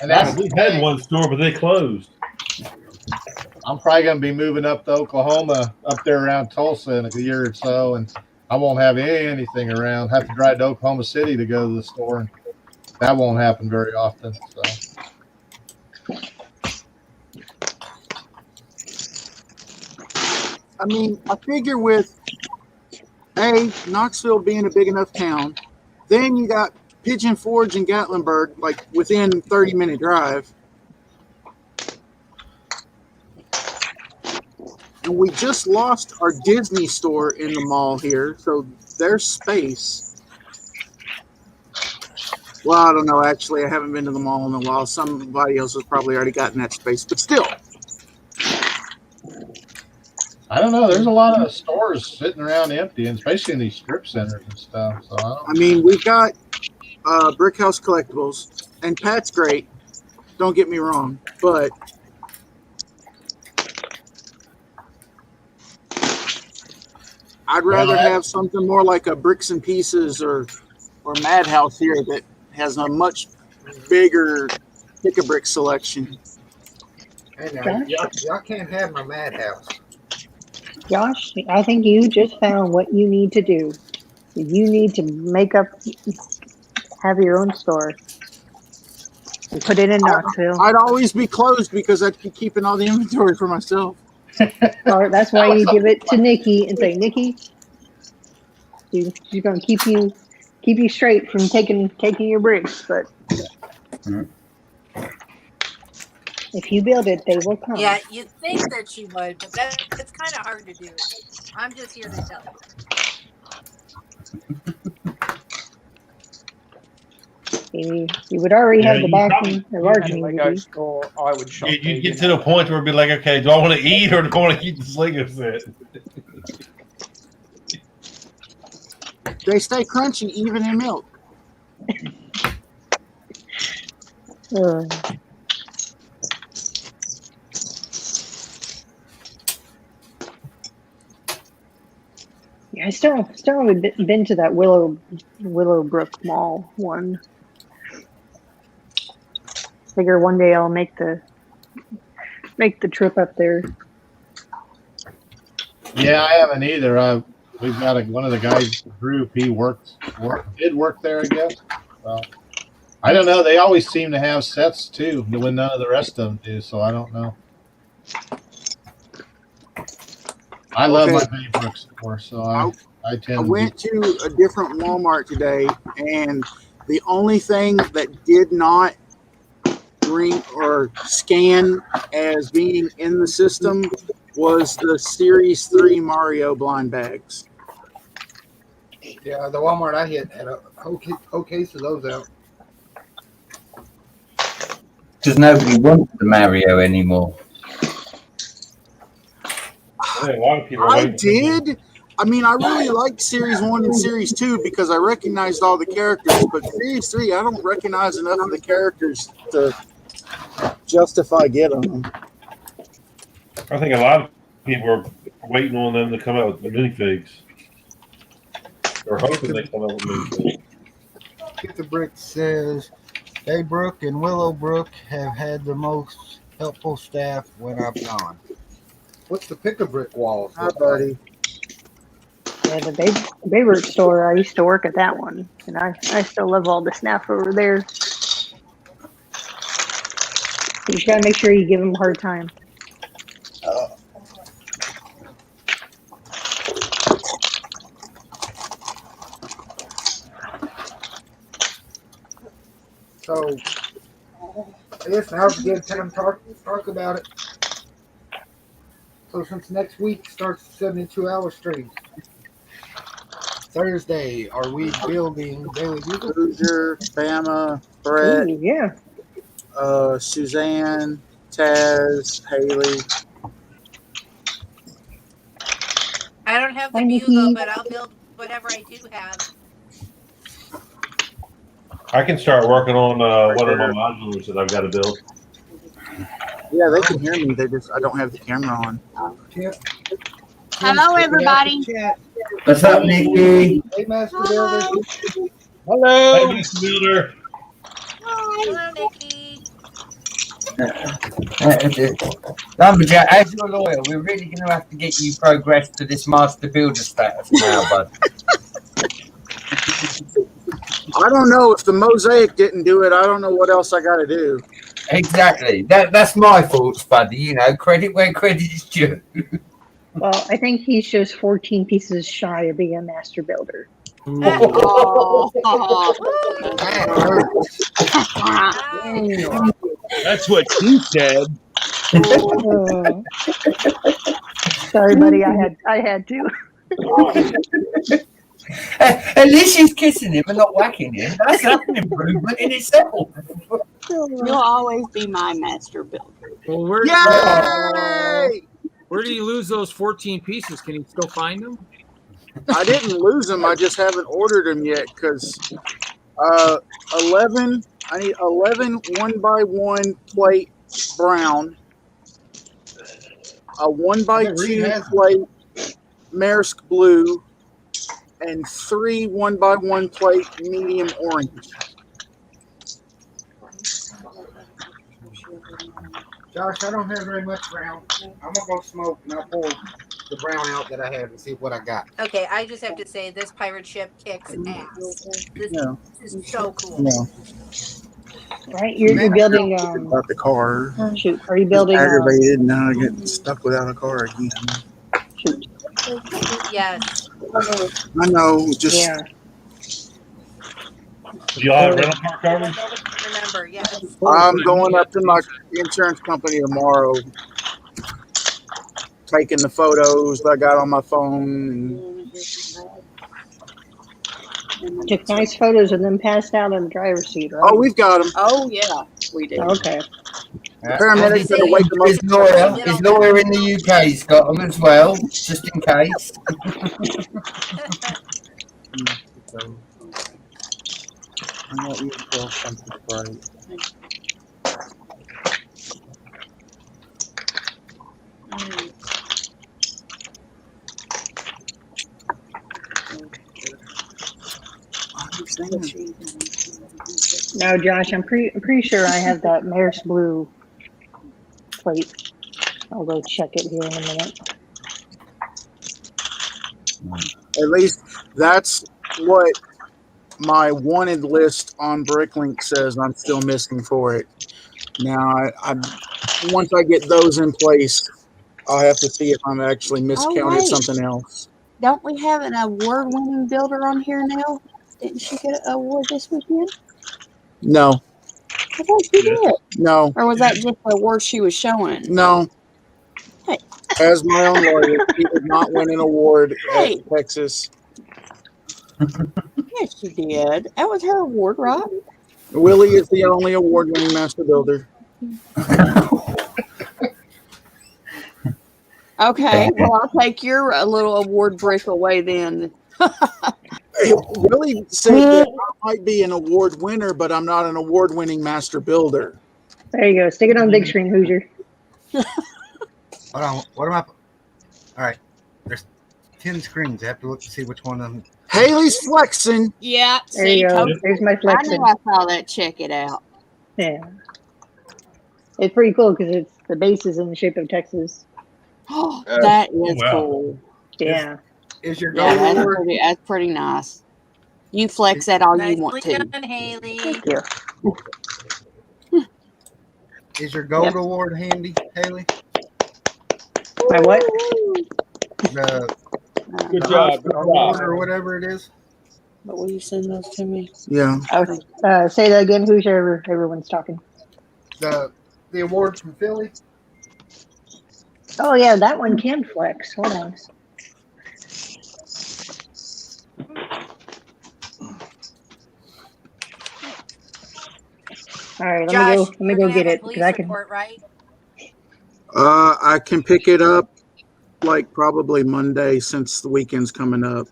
And that's We had one store, but they closed. I'm probably going to be moving up to Oklahoma, up there around Tulsa in a year or so, and I won't have anything around. Have to drive to Oklahoma City to go to the store, and that won't happen very often. So. I mean, I figure with Knoxville being a big enough town, then you got Pigeon Forge and Gatlinburg, like within 30-minute drive. And we just lost our Disney store in the mall here, so there's space. Well, I don't know. Actually, I haven't been to the mall in a while. Somebody else has probably already gotten that space, but still. I don't know. There's a lot of stores sitting around empty, and especially in these strip centers and stuff. So I mean, we've got Brick House Collectibles, and Pat's great. Don't get me wrong, but I'd rather have something more like a Bricks and Pieces or Madhouse here that has a much bigger pick-a-brick selection. Hey, now, y'all can't have my madhouse. Josh, I think you just found what you need to do. You need to have your own store. And put it in Knoxville. I'd always be closed because I'd be keeping all the inventory for myself. Or that's why you give it to Nikki and say, Nikki, she's going to keep you straight from taking your bricks. But if you build it, they will come. Yeah, you'd think that she would, but it's kind of hard to do. I'm just here to tell you. You would already have the backing of our community. Store, I would shop. You get to the point where it'd be like, okay, do I want to eat or do I want to keep this Lego set? They stay crunchy even in milk. Yeah, I still haven't been to that Willowbrook Mall one. Figure one day I'll make the trip up there. yeah, I haven't either. We've got one of the guys in the group. He did work there, I guess. Well, I don't know. They always seem to have sets too, when none of the rest of them do. So I don't know. I love my Baybrook store, so I tend. I went to a different Walmart today, and the only thing that did not ring or scan as being in the system was the Series 3 Mario blind bags. Yeah, the Walmart I hit had a whole case of those out. Does nobody want the Mario anymore? A lot of people. I did. I mean, I really liked Series 1 and Series 2 because I recognized all the characters, but Series 3, I don't recognize enough of the characters to justify getting them. I think a lot of people are waiting on them to come out with the minifigs. Or hoping they come out with minifigs. Get the Brick says Baybrook and Willowbrook have had the most helpful staff when I've gone. What's the pick-a-brick walls? Hi, buddy. Yeah, the Baybrook store, I used to work at that one, and I still love all the staff over there. You just gotta make sure you give them a hard time. So, I guess now's a good time to talk about it. So, since next week starts the 72-hour stream, Thursday, are we building Daily Bugle? Hoosier, Bama, Brett, Ooh, yeah. Suzanne, Taz, Haley. I don't have the Hi, bugle, Nikki. but I'll build whatever I do have. I can start working on one of my modulars that I've got to build. Yeah, they can hear me. I don't have the camera on. Hello, everybody. What's up, Nikki? Hey, Master Builder. Hey, Mr. Builder. Hello, Nikki. Lumberjack, as your lawyer, we're really going to have to get you progressed to this master builder status now, bud. I don't know if the mosaic didn't do it. I don't know what else I got to do. Exactly. That's my thoughts, buddy. You know, credit where credit is due. Well, I think he's just 14 pieces shy of being a master builder. Oh, That hurts. That's what she said. Sorry, buddy. I had to. At least she's kissing him and not whacking him. That's an improvement in itself. you'll always be my master builder. Well, where Yay! do you lose those 14 pieces? Can you still find them? I didn't lose them. I just haven't ordered them yet because 11. I need 11 1x1 plate brown, a 1x2 plate Maersk blue, and 3 1x1 plate medium orange. Josh, I don't have very much brown. I'm gonna go smoke and I'll pull the brown out that I have and see what I got. Okay, I just have to say this pirate ship kicks ass. This Yeah. is so cool. Yeah. Right? You're building. About the car. Shoot. Are you building? Aggravated. Now I get stuck without a car again. Shoot. Yes. I know. Just Yeah. Do y'all have rental car coverage? Remember, yes. I'm going up to my insurance company tomorrow, taking the photos that I got on my phone. And, Took nice photos of them passed out in the driver's seat, right? oh, we've got them. Oh, yeah, we do. Okay. Paramedics gotta wake them up. His lawyer in the UK's got them as well, just in case. I know you feel something right. No, Josh, I'm pretty sure I have that Maersk blue plate. I'll go check it here in a minute. At least that's what my wanted list on Bricklink says I'm still missing for it. Now, I once I get those in place, I'll have to see if I'm actually miscounted wait. something else. Don't we have an award-winning builder on here now? Didn't she get an award this weekend? No, I thought she did. no, Or was that just the award she was showing? no. Hey. As my own lawyer, he did not win an award Hey. at Texas. Yes, she did. That was her award, right? Willie is the only award-winning master builder. Okay, well, I'll take your little award brick away then. Willie said that I might be an award winner, but I'm not an award-winning master builder. There you go. Stick it on big screen, Hoosier. Hold on. What am I? All right. There's 10 screens. I have to look to see which one of them. Haley's flexing. Yeah, There you go. There's my I flexing. knew I saw that. Check it out. Yeah. It's pretty cool because it's the base is in the shape of Texas. Oh, that is wow. cool. Yeah. Is your Yeah, goal award? that's pretty nice. You flex that all you want Nicely to. done, Haley. Thank you. Is your gold Yep. award handy, Haley? My what? The Good the job. Oscar award or whatever it is. But will you send those to me? Yeah. Say that again, Hoosier. Everyone's talking. The award from Philly. Oh yeah, that one can flex. Hold on. All right, Josh, let me you're go gonna get have a it because police I can. report, right? I can pick it up like probably Monday since the weekend's coming up.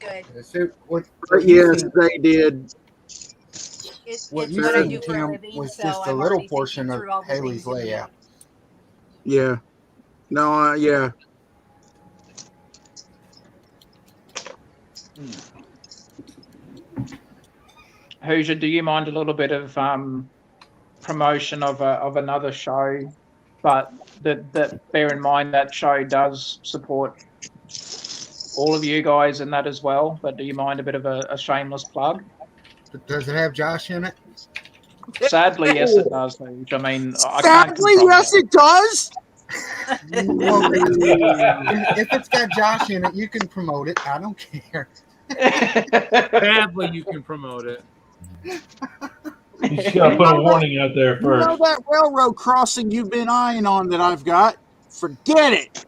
Good. So what But you yes, seen, they did. what It's you what I seen, do for a Tim, living, was so just a I'm little already thinking portion of through all the Haley's things in the layout. Yeah. No, yeah. Hoosier, do you mind a little bit of promotion of another show? But that bear in mind that show does support all of you guys in that as well. But do you mind a bit of a shameless plug? Does it have Josh in it? Sadly, yes, it does. Hoosier. I mean, I can't Sadly, control yes, that. it does. Well, if it's got Josh in it, you can promote it. I don't care. Sadly, you can promote it. You just gotta put a warning out there You know first. that railroad crossing you've been eyeing on that I've got? Forget it.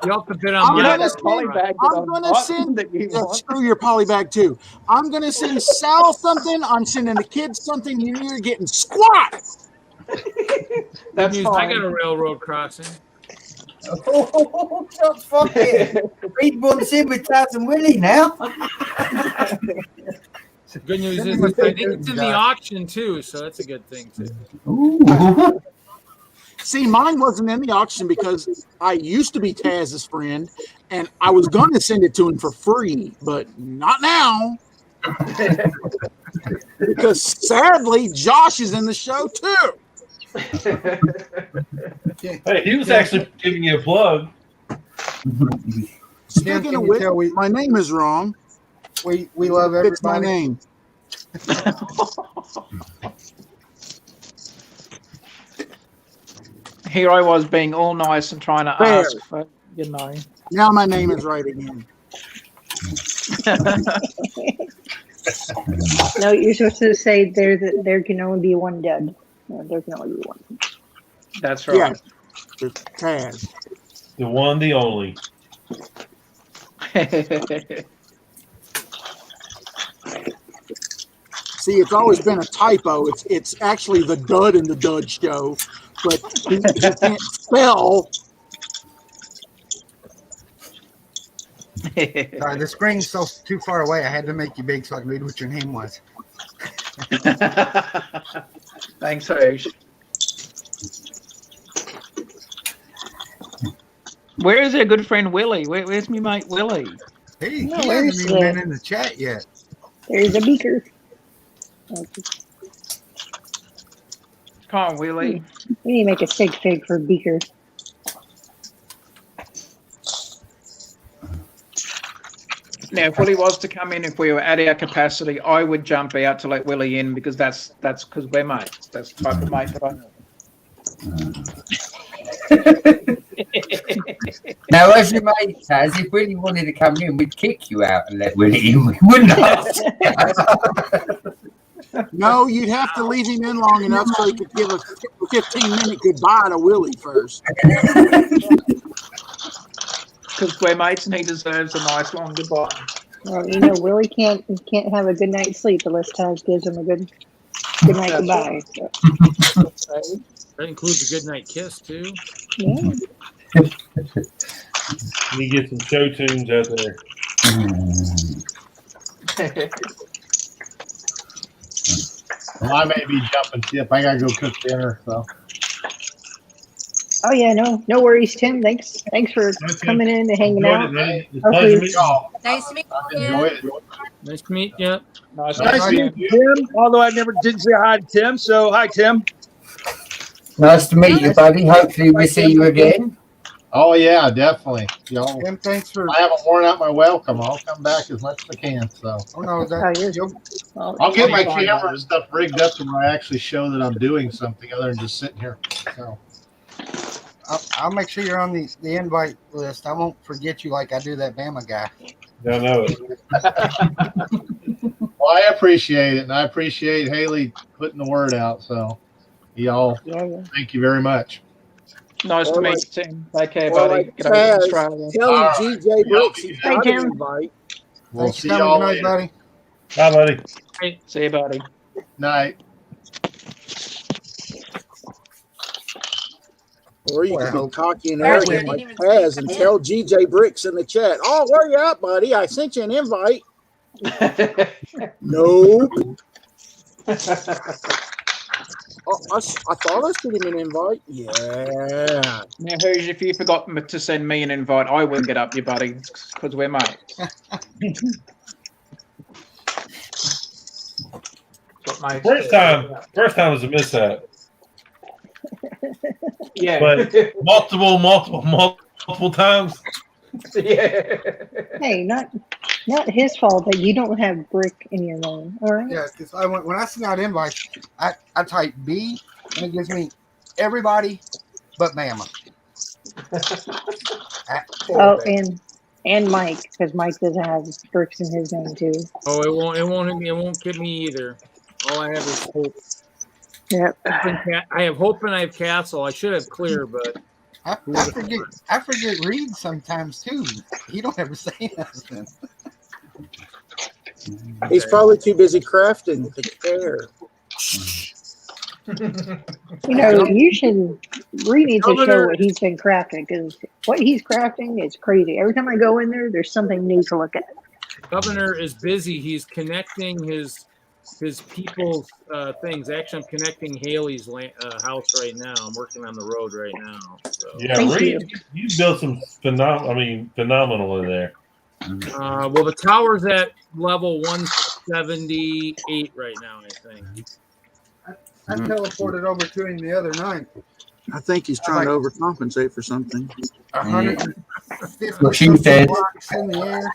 You have to bid I'm on You know my that gonna poly send. bag that I'm I've gonna got send. that you Yeah, want? screw your poly bag too. I'm gonna send Sal something. I'm sending the kids something. You're getting squat. That's news. I got fine. a railroad crossing. Oh, stop fucking. Reed wants in with Taz and Willie now. Good news Send is him a I fake think it's in the Josh. auction too, so that's a good thing too. Ooh. See, mine wasn't in the auction because I used to be Taz's friend, and I was going to send it to him for free, but not now. Because sadly, Josh is in the show too. Hey, he was actually giving you a plug. Speaking can of you which, tell my name is wrong. We love Fix my everybody. name. Here I was being all nice and trying to There. ask for, you know. Now my name is right again. No, you're supposed to say there can only be one dead. No, there can only be one. That's Yeah, right. Taz. The one, the only. See, it's always been a typo. It's actually the Dud in the Dud show, but he can't spell. Sorry, the screen's so too far away. I had to make you big so I could read what your name was. Thanks, Hoosh. Where is our good friend Willie? Where's me mate Willie? He No, hasn't where's even been in the chat yet. There's a beaker. Come on, Willie. We need to make a sig fig for beaker. Now, if Willie was to come in, if we were at our capacity, I would jump out to let Willie in because that's because we're mates. That's the type of mate that I know. Now, as your mate Taz, if Willie wanted to come in, we'd kick you out and let Willie in. We wouldn't ask. No, you'd have to leave him in long enough so he could give a 15-minute goodbye to Willie first. Because we're mates and he deserves a nice long goodbye. Well, you know, Willie can't have a good night's sleep unless Taz gives him a good night That's goodbye. So, That includes a good night kiss too. Yeah. You get some show tunes out there. Well, I may be jumping ship. I gotta go cook dinner. So Oh yeah, no worries, Tim. Thanks for coming in and hanging Enjoyed out. it, man. It's a Hopefully- pleasure meeting you. Nice to meet you. enjoy it. Nice to meet you. nice Nice to to meet you. Tim, although I never did say hi to Tim. So hi, Tim. Nice to meet you, buddy. Hopefully, we'll see you again. Oh yeah, definitely. Y'all, Tim, thanks for. I haven't worn out my welcome. I'll come back as much as I can. So Oh no, Oh, that you're- you'll, I'll get my Fine, camera buddy. and stuff rigged up to where I actually show that I'm doing something other than just sitting here. So I'll make sure you're on the invite list. I won't forget you like I do that Bama guy. I know it. well, I appreciate it, and I appreciate Haley putting the word out. So y'all, yeah. thank you very much. Nice to All meet right. you, Tim. Take care, All buddy. right, Get over to Taz, Australia. tell All him right. GJ Brooks he's Hey, got Tim. an invite. We'll Thanks for see coming y'all tonight, later. buddy. Bye, buddy. See you, buddy. Night. Or you Boy, I could be hope- cocky and Sorry, I arrogant didn't like even Taz see and you. tell GJ Bricks in the chat, "Oh, where you at, buddy? I sent you an invite." Nope. Oh, I thought I sent him an invite. Yeah. Now, Hoosier, if you forgot to send me an invite, I wouldn't get up your buddy because we're mates. That's what mates First do. time was a mishap, Yeah. but multiple times. Yeah. Hey, not his fault that you don't have brick in your name. All right. Yeah, because when I send out invites, I type B and it gives me everybody but Bama. Oh, and Mike, because Mike doesn't have bricks in his name too. Oh, it won't get me either. All I have is hope. Yep. I have hope and I have castle. I should have clear, but I forget Reed sometimes too. He don't ever say nothing. He's probably too busy crafting to care. You know, Reed needs to show what he's been crafting, because what he's crafting is crazy. Every time I go in there, there's something new to look at. Governor is busy. He's connecting his people's things. Actually, I'm connecting Haley's house right now. I'm working on the road right now. So. Yeah, Thank Reed, you built some phenomenal in there. Well, the tower's at level 178 right now, I think. I teleported over to him the other night. I think he's trying to overcompensate for something. 150 What she said. blocks in the air.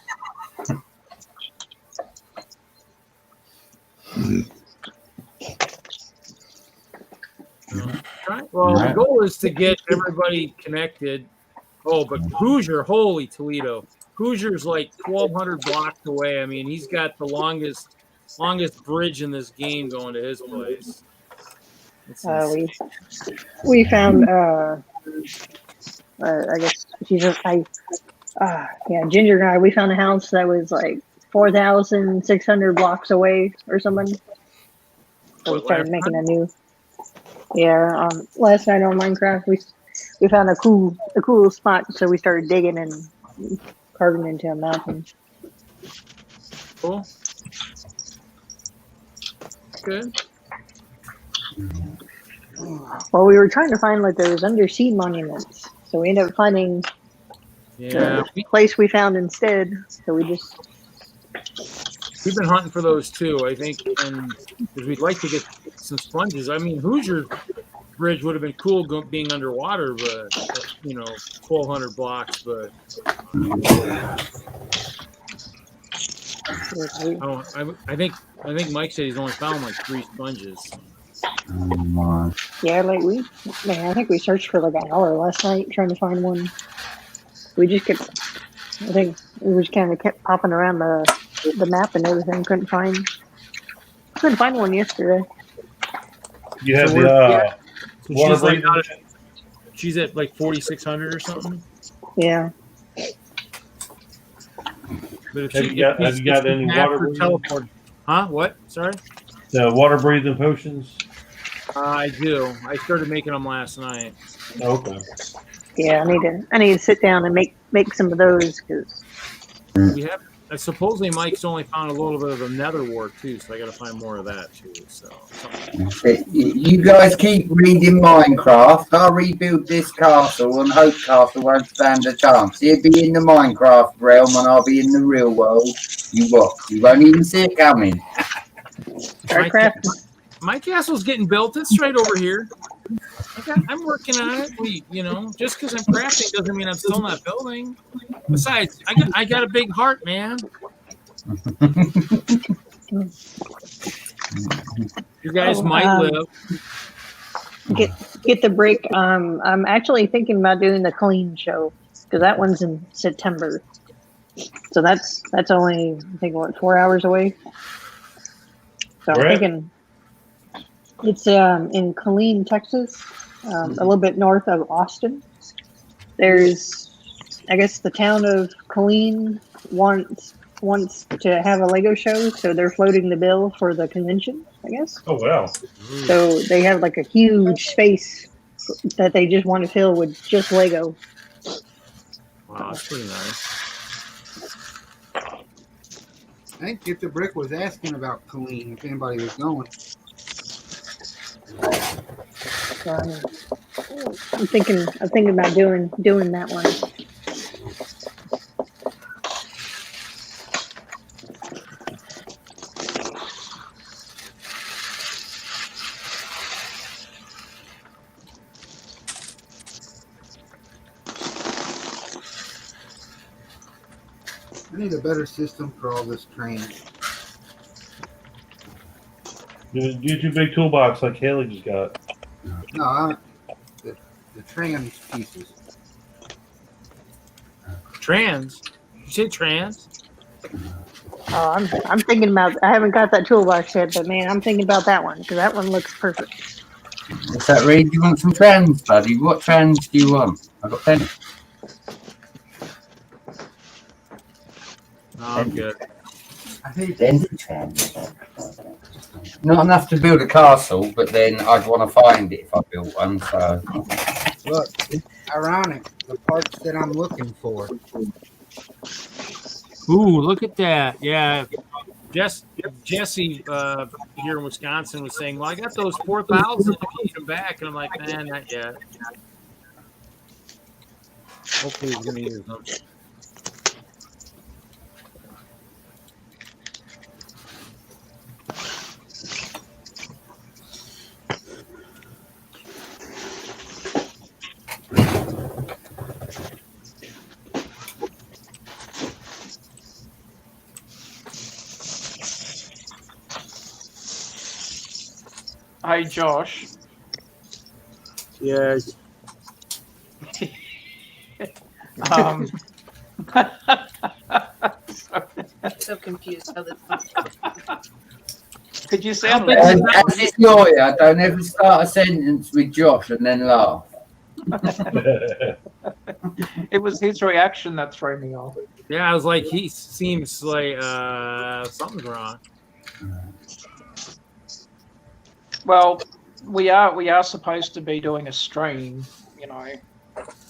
Well, the goal is to get everybody connected. Oh, but Hoosier, holy Toledo. Hoosier's like 1,200 blocks away. I mean, he's got the longest bridge in this game going to his place. We found I guess Ginger and I, we found a house that was like 4,600 blocks away or something. So we started making a new. Yeah, last night on Minecraft we found a cool spot, so we started digging and carving into a mountain. Cool. Good. Well, we were trying to find like those undersea monuments, so we ended up finding the place we found instead. So we've been hunting for those too, I think, and because we'd like to get some sponges. I mean, Hoosier Bridge would have been cool being underwater, but 1,200 blocks. But I think Mike said he's only found like 3 sponges. Yeah, I think we searched for like an hour last night trying to find one. We just kept popping around the map and everything. Couldn't find one yesterday. You have the water breathing. She's at like 4,600 or something. Yeah. But have you got any water breathing? Teleport. Huh? What? Sorry. The water breathing potions. I do. I started making them last night. Okay. Yeah, I need to sit down and make some of those because we have. Supposedly Mike's only found a little bit of the nether wart too, so I got to find more of that too. So you guys keep reading Minecraft. I'll rebuild this castle and hope castle won't stand a chance. He'll be in the Minecraft realm and I'll be in the real world. You watch. You won't even see it coming. My castle's getting built. It's right over here. I'm working on it. Just because I'm crafting doesn't mean I'm still not building. Besides, I got a big heart, man. You guys might live. Get the break. I'm actually thinking about doing the clean show because that one's in September. So that's only I think 4 hours away. So I'm thinking it's in Killeen, Texas, a little bit north of Austin. There's, I guess, the town of Killeen wants wants to have a Lego show, so they're floating the bill for the convention, I guess. Oh wow. So they have like a huge space that they just want to fill with just Lego. Wow, that's pretty nice. I think Get the Brick was asking about Colleen if anybody was going. So I'm thinking about doing that one. I need a better system for all this trans. Get your big toolbox like Haley just got. No, the trans pieces. Trans? You say trans? Oh, I'm thinking about. I haven't got that toolbox yet, but man, I'm thinking about that one because that one looks perfect. What's that, Reed? You want some trans, buddy? What trans do you want? I've got plenty. No, I'm good. I hate any trans. Not enough to build a castle, but then I'd want to find it if I built one. So Look, it's ironic. The parts that I'm looking for. Ooh, look at that. Yeah. Jesse here in Wisconsin was saying, well, I got those 4,000 if you need them back. And I'm like, man, not yet. Hopefully he's going to use them. Hey, Josh. Yes. So confused how this. Could you sound as this lawyer, don't ever start a sentence with Josh and then laugh. It was his reaction that threw me off. Yeah, I was like, he seems like something's wrong. Well, we are supposed to be doing a stream, you know,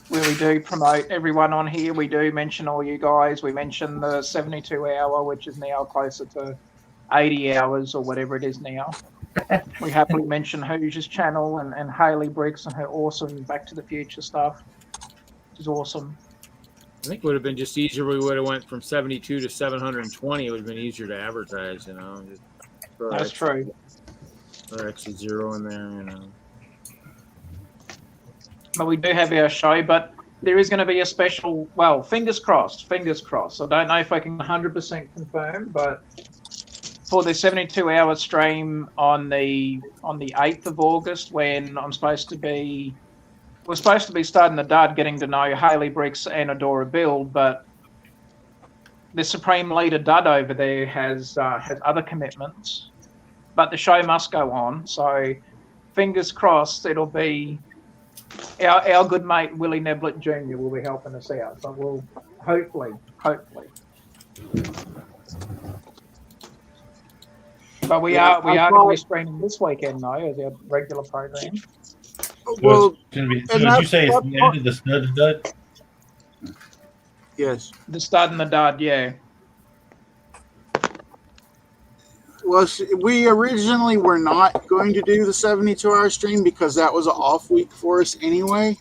where we do promote everyone on here. We do mention all you guys. We mention the 72-hour, which is now closer to 80 hours or whatever it is now. We happily mention Hoosier's channel and Haley Bricks and her awesome Back to the Future stuff, which is awesome. I think it would have been just easier. We would have went from 72 to 720. It would have been easier to advertise, you know. That's true. Or extra zero in there, you know. But we do have our show, but there is going to be a special, well, fingers crossed. I don't know if I can 100% confirm, but for the 72-hour stream on the 8th of August, when we're supposed to be starting the dud, getting to know Haley Bricks and Adora Build, but the Supreme Leader Dud over there has other commitments. But the show must go on, so fingers crossed it'll be our good mate Willie Neblett Jr. will be helping us out. So we'll hopefully. But we are going to be streaming this weekend though as our regular program. Well, did you say it's the end of the Stud and Dud? Yes. The Stud and the Dud, yeah. Well, we originally were not going to do the 72-hour stream because that was an off week for us anyway.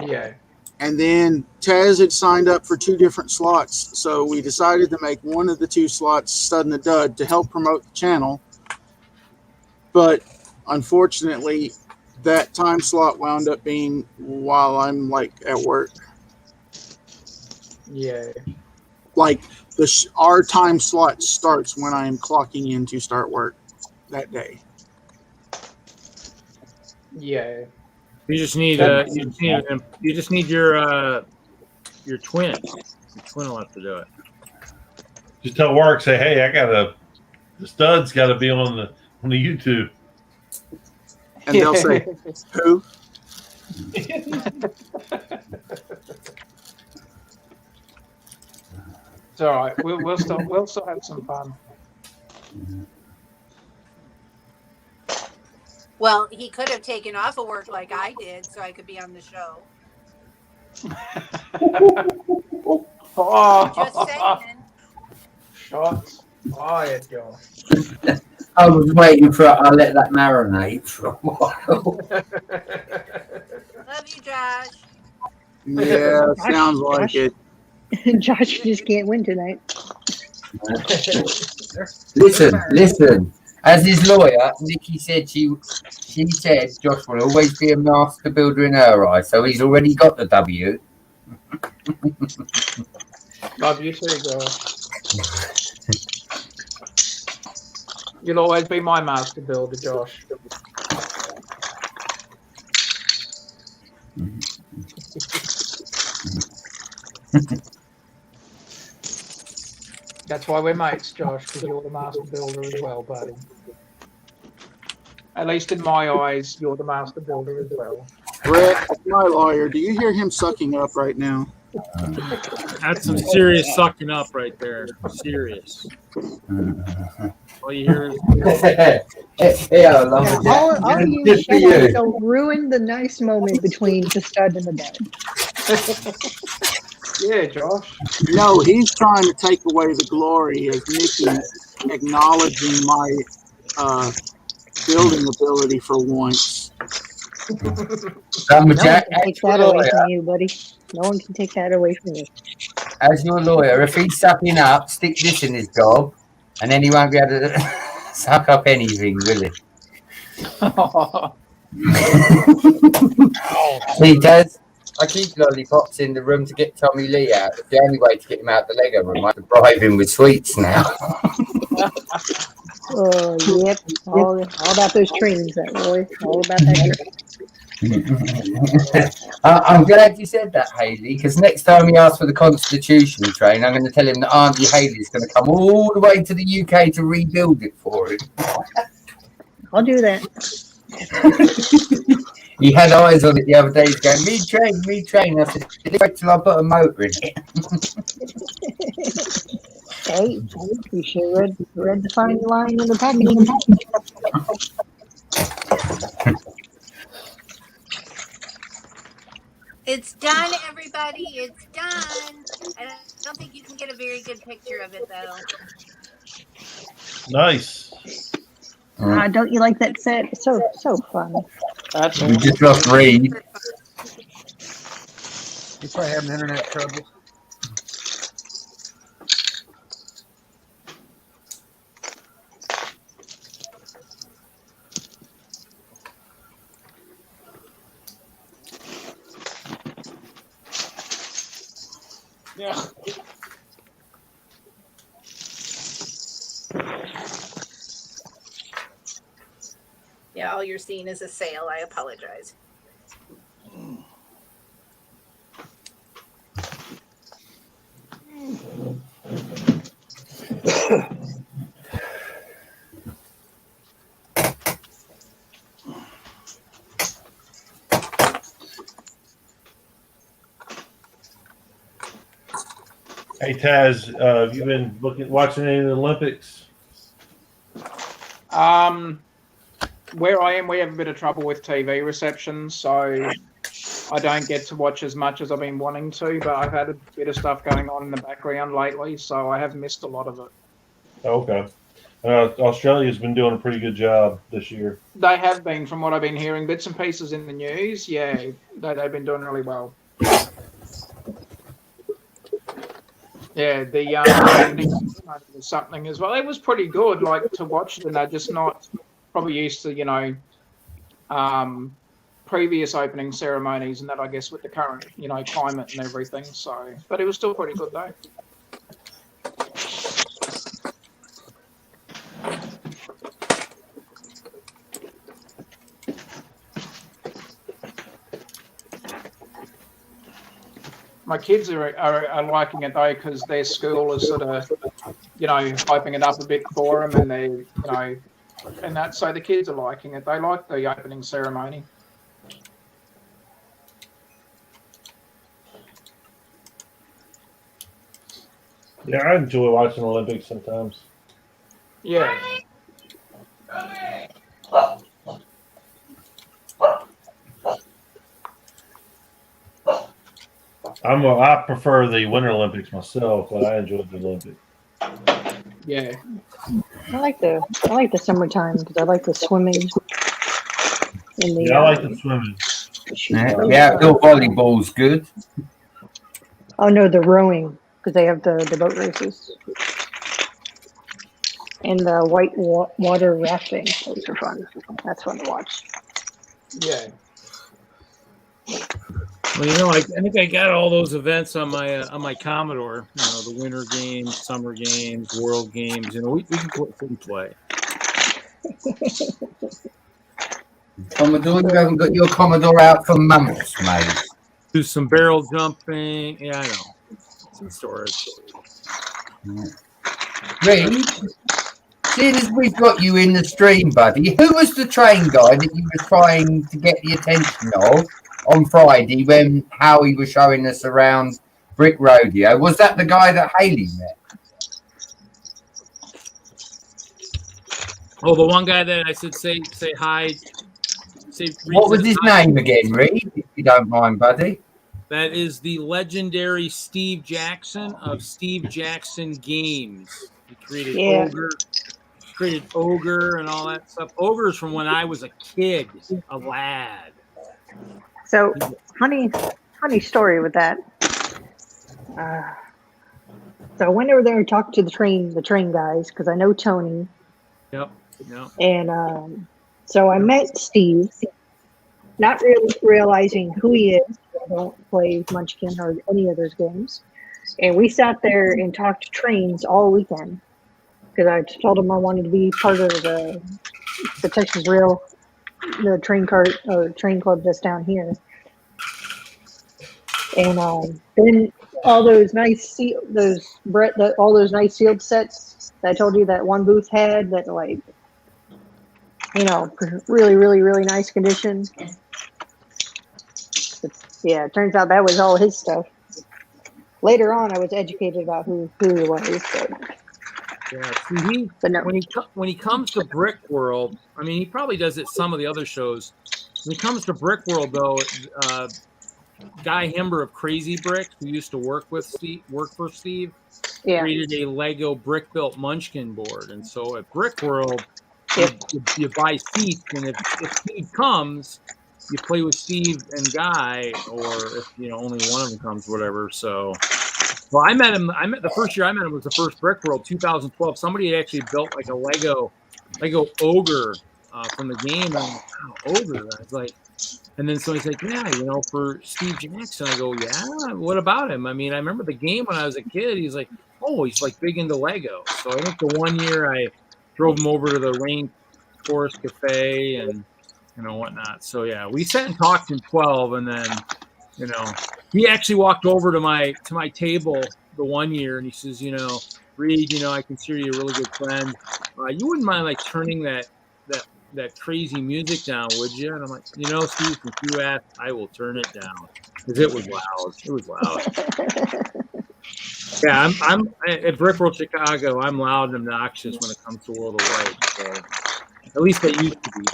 Yeah. And then Tez had signed up for 2 different slots. So we decided to make one of the 2 slots Stud and the Dud to help promote the channel. But unfortunately, that time slot wound up being while I'm like at work. Yeah. Like our time slot starts when I am clocking in to start work that day. Yeah. You just need your twin. Your twin will have to do it. Just tell work, say, hey, the Stud's got to be on the YouTube. And they'll say, who? It's all right. We'll still have some fun. Well, he could have taken off of work like I did, so I could be on the show. Oh, Just saying. Shots fired, Josh. I was waiting for it. I'll let that marinate for a while. Love you, Josh. Yeah, sounds like Josh. it. Josh just can't win tonight. Listen. As his lawyer, Nikki said she said Josh will always be a master builder in her eyes, so he's already got the W. Love you too, Josh. You'll always be my master builder, Josh. That's why we're mates, Josh, because you're the master builder as well, buddy. At least in my eyes, you're the master builder as well. Brett, my lawyer, do you hear him sucking up right now? That's some serious sucking up right there. Serious. All you hear is Yeah, I love it. All you Good for shut you. up, don't ruin the nice moment between the stud and the dud. Yeah, Josh. No, he's trying to take away the glory as Nikki acknowledging my building ability for once. No one can take that away from you, buddy. No one can take that away from you. As your lawyer, if he's sucking up, stick this in his gob, and then he won't be able to suck up anything, will he? See, Des, I keep lollipops in the room to get Tommy Lee out. It's the only way to get him out the Lego room. I have to bribe him with sweets now. Oh, yep. All about those trains, that boy. All about that. I'm glad you said that, Hayley, because next time he asks for the Constitution train, I'm going to tell him that Auntie Hayley's going to come all the way to the UK to rebuild it for him. I'll do that. He had eyes on it the other day. He's going, me train. I said, wait till I put a motor in it. Hey, you should read the fine line in the packaging. It's done, everybody. It's done. I don't think you can get a very good picture of it, though. Nice. Don't you like that set? It's so fun. That's We just lost Reed. You probably having internet trouble. Yeah. Yeah, all you're seeing is a sale. I apologize. Hey Taz, have you been watching any of the Olympics? Where I am, we have a bit of trouble with TV reception, so I don't get to watch as much as I've been wanting to, but I've had a bit of stuff going on in the background lately, so I have missed a lot of it. Okay. Australia's been doing a pretty good job this year. They have been, from what I've been hearing, bits and pieces in the news. Yeah, they've been doing really well. Yeah, the was something as well. It was pretty good, like to watch it, and they're just not probably used to, previous opening ceremonies and that, I guess, with the current, climate and everything. So, but it was still pretty good though. My kids are liking it though, because their school is sort of, hyping it up a bit for them, and they, and that, so the kids are liking it. They like the opening ceremony. Yeah, I enjoy watching Olympics sometimes. Yeah. I prefer the Winter Olympics myself, but I enjoy the Olympics. Yeah. I like the summertime because I like the swimming in the. Yeah, I like the swimming. The outdoor volleyball's good. Oh no, the rowing because they have the boat races and the water rafting. Those are fun. That's fun to watch. Yeah. Well, I think I got all those events on my Commodore. The Winter Games, Summer Games, World Games. We can play. Commodore, you haven't got your Commodore out for months, mate. Do some barrel jumping. Yeah, I know. Some storage. Reed, seeing as we've got you in the stream, buddy, who was the train guy that you were trying to get the attention of on Friday when Howie was showing us around Brick Rodeo? Was that the guy that Haley met? Oh, the one guy that I said say hi. What was his name again, Reed? If you don't mind, buddy. That is the legendary Steve Jackson of Steve Jackson Games. He created Ogre and all that stuff. Ogre is from when I was a kid, a lad. So funny story with that. So I went over there and talked to the train guys because I know Tony. Yep. And so I met Steve, not really realizing who he is. I don't play Munchkin or any of those games. And we sat there and talked trains all weekend because I told him I wanted to be part of the Texas Rail, the train club that's down here. And then all those nice all those nice sealed sets that I told you that one booth had that really, really, really nice condition. But, yeah, it turns out that was all his stuff. Later on, I was educated about who he was. Yeah, when he comes to Brick World, I mean, he probably does it some of the other shows. When he comes to Brick World, though, Guy Hember of Crazy Brick, who used to work for Steve, created a Lego brick built Munchkin board, and so at Brick World. You buy seats, and if Steve comes, you play with Steve and Guy, or if only one of them comes, whatever. So, well, I met the first year I met him was the first Brick World, 2012. Somebody had actually built like a Lego ogre from the game, and I'm like, wow, ogre. I was like, and then somebody's like, yeah, for Steve Jackson. I go, yeah. What about him? I mean, I remember the game when I was a kid. He's like, oh, he's like big into Lego. So I think the one year I drove him over to the Rain Forest Cafe and whatnot. So yeah, we sat and talked in 12, and then he actually walked over to my table the one year, and he says, Reed, I consider you a really good friend. You wouldn't mind like turning that crazy music down, would you? And I'm like, Steve, if you ask, I will turn it down because it was loud. It was loud. Yeah, I'm at Brick World Chicago. I'm loud and obnoxious when it comes to World of Light. So at least they used to be.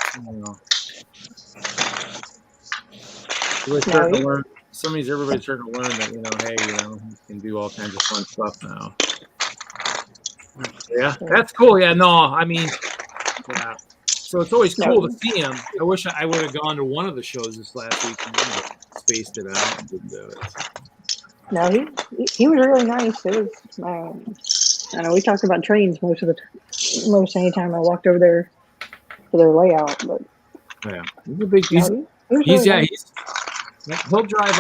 Everybody's starting to learn that hey, you can do all kinds of fun stuff now. Yeah, that's cool. Yeah, no, I mean, yeah. So it's always cool to see him. I wish I would have gone to one of the shows this last week and spaced it out and didn't do it. No, he was really nice. It was, I know we talked about trains most any time I walked over there for their layout, but yeah, he's a big. He'll drive.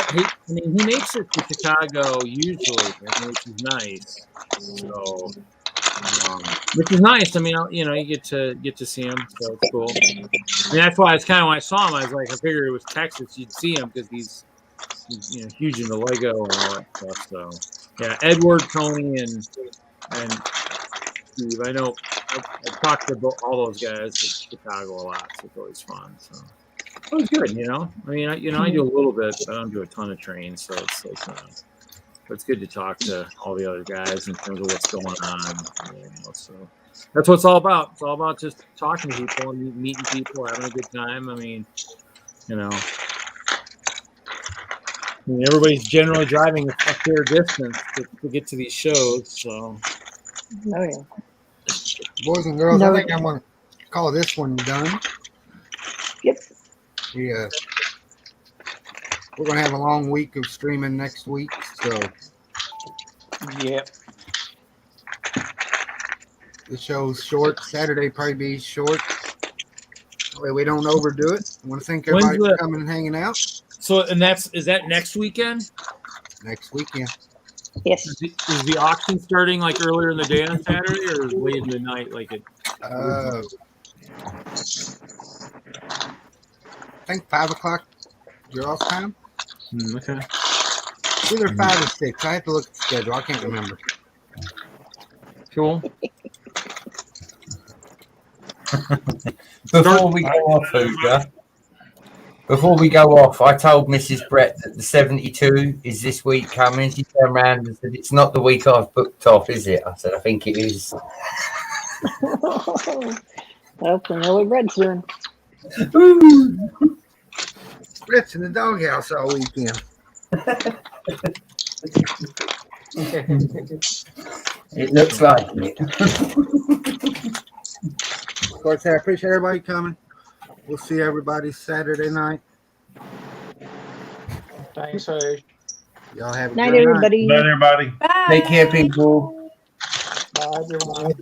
He makes it to Chicago usually, which is nice. So, which is nice. I mean, you get to see him, so it's cool. I mean, that's why it's kind of when I saw him, I was like, I figured it was Texas. You'd see him because he's huge into Lego and all that stuff. So yeah, Edward, Tony, and Steve. I know I've talked to all those guys in Chicago a lot, so it's always fun. So it was good, I mean, I do a little bit, but I don't do a ton of trains, so it's like but it's good to talk to all the other guys in terms of what's going on. So that's what it's all about. It's all about just talking to people and meeting people, having a good time. I mean, everybody's generally driving a fair distance to get to these shows. So, Oh yeah. Boys and girls, No. I think I'm going to call this one done. Yep. Yeah. We're going to have a long week of streaming next week, so Yep. the show's short. Saturday probably be short. That way we don't overdo it. I want to thank everybody for coming and hanging out. So, and is that next weekend? Next weekend. Yes. Is the auction starting like earlier in the day on Saturday, or late in the night, like it? I think 5 o'clock draw time. Okay. Either 5 or 6. I have to look at the schedule. I can't remember. Cool. Before we go off, Hoosier, I told Mrs. Brett that the 72 is this week coming. She turned around and said, "It's not the week I've booked off, is it?" I said, "I think it is." Well, we know what Brett's doing. Brett's in the doghouse all weekend. It looks like it. Of course, I appreciate everybody coming. We'll see everybody Saturday night. Thanks, Hoosh. Y'all have a Night, good night. everybody. Good night, everybody. Bye. Take care, people. Bye, everyone.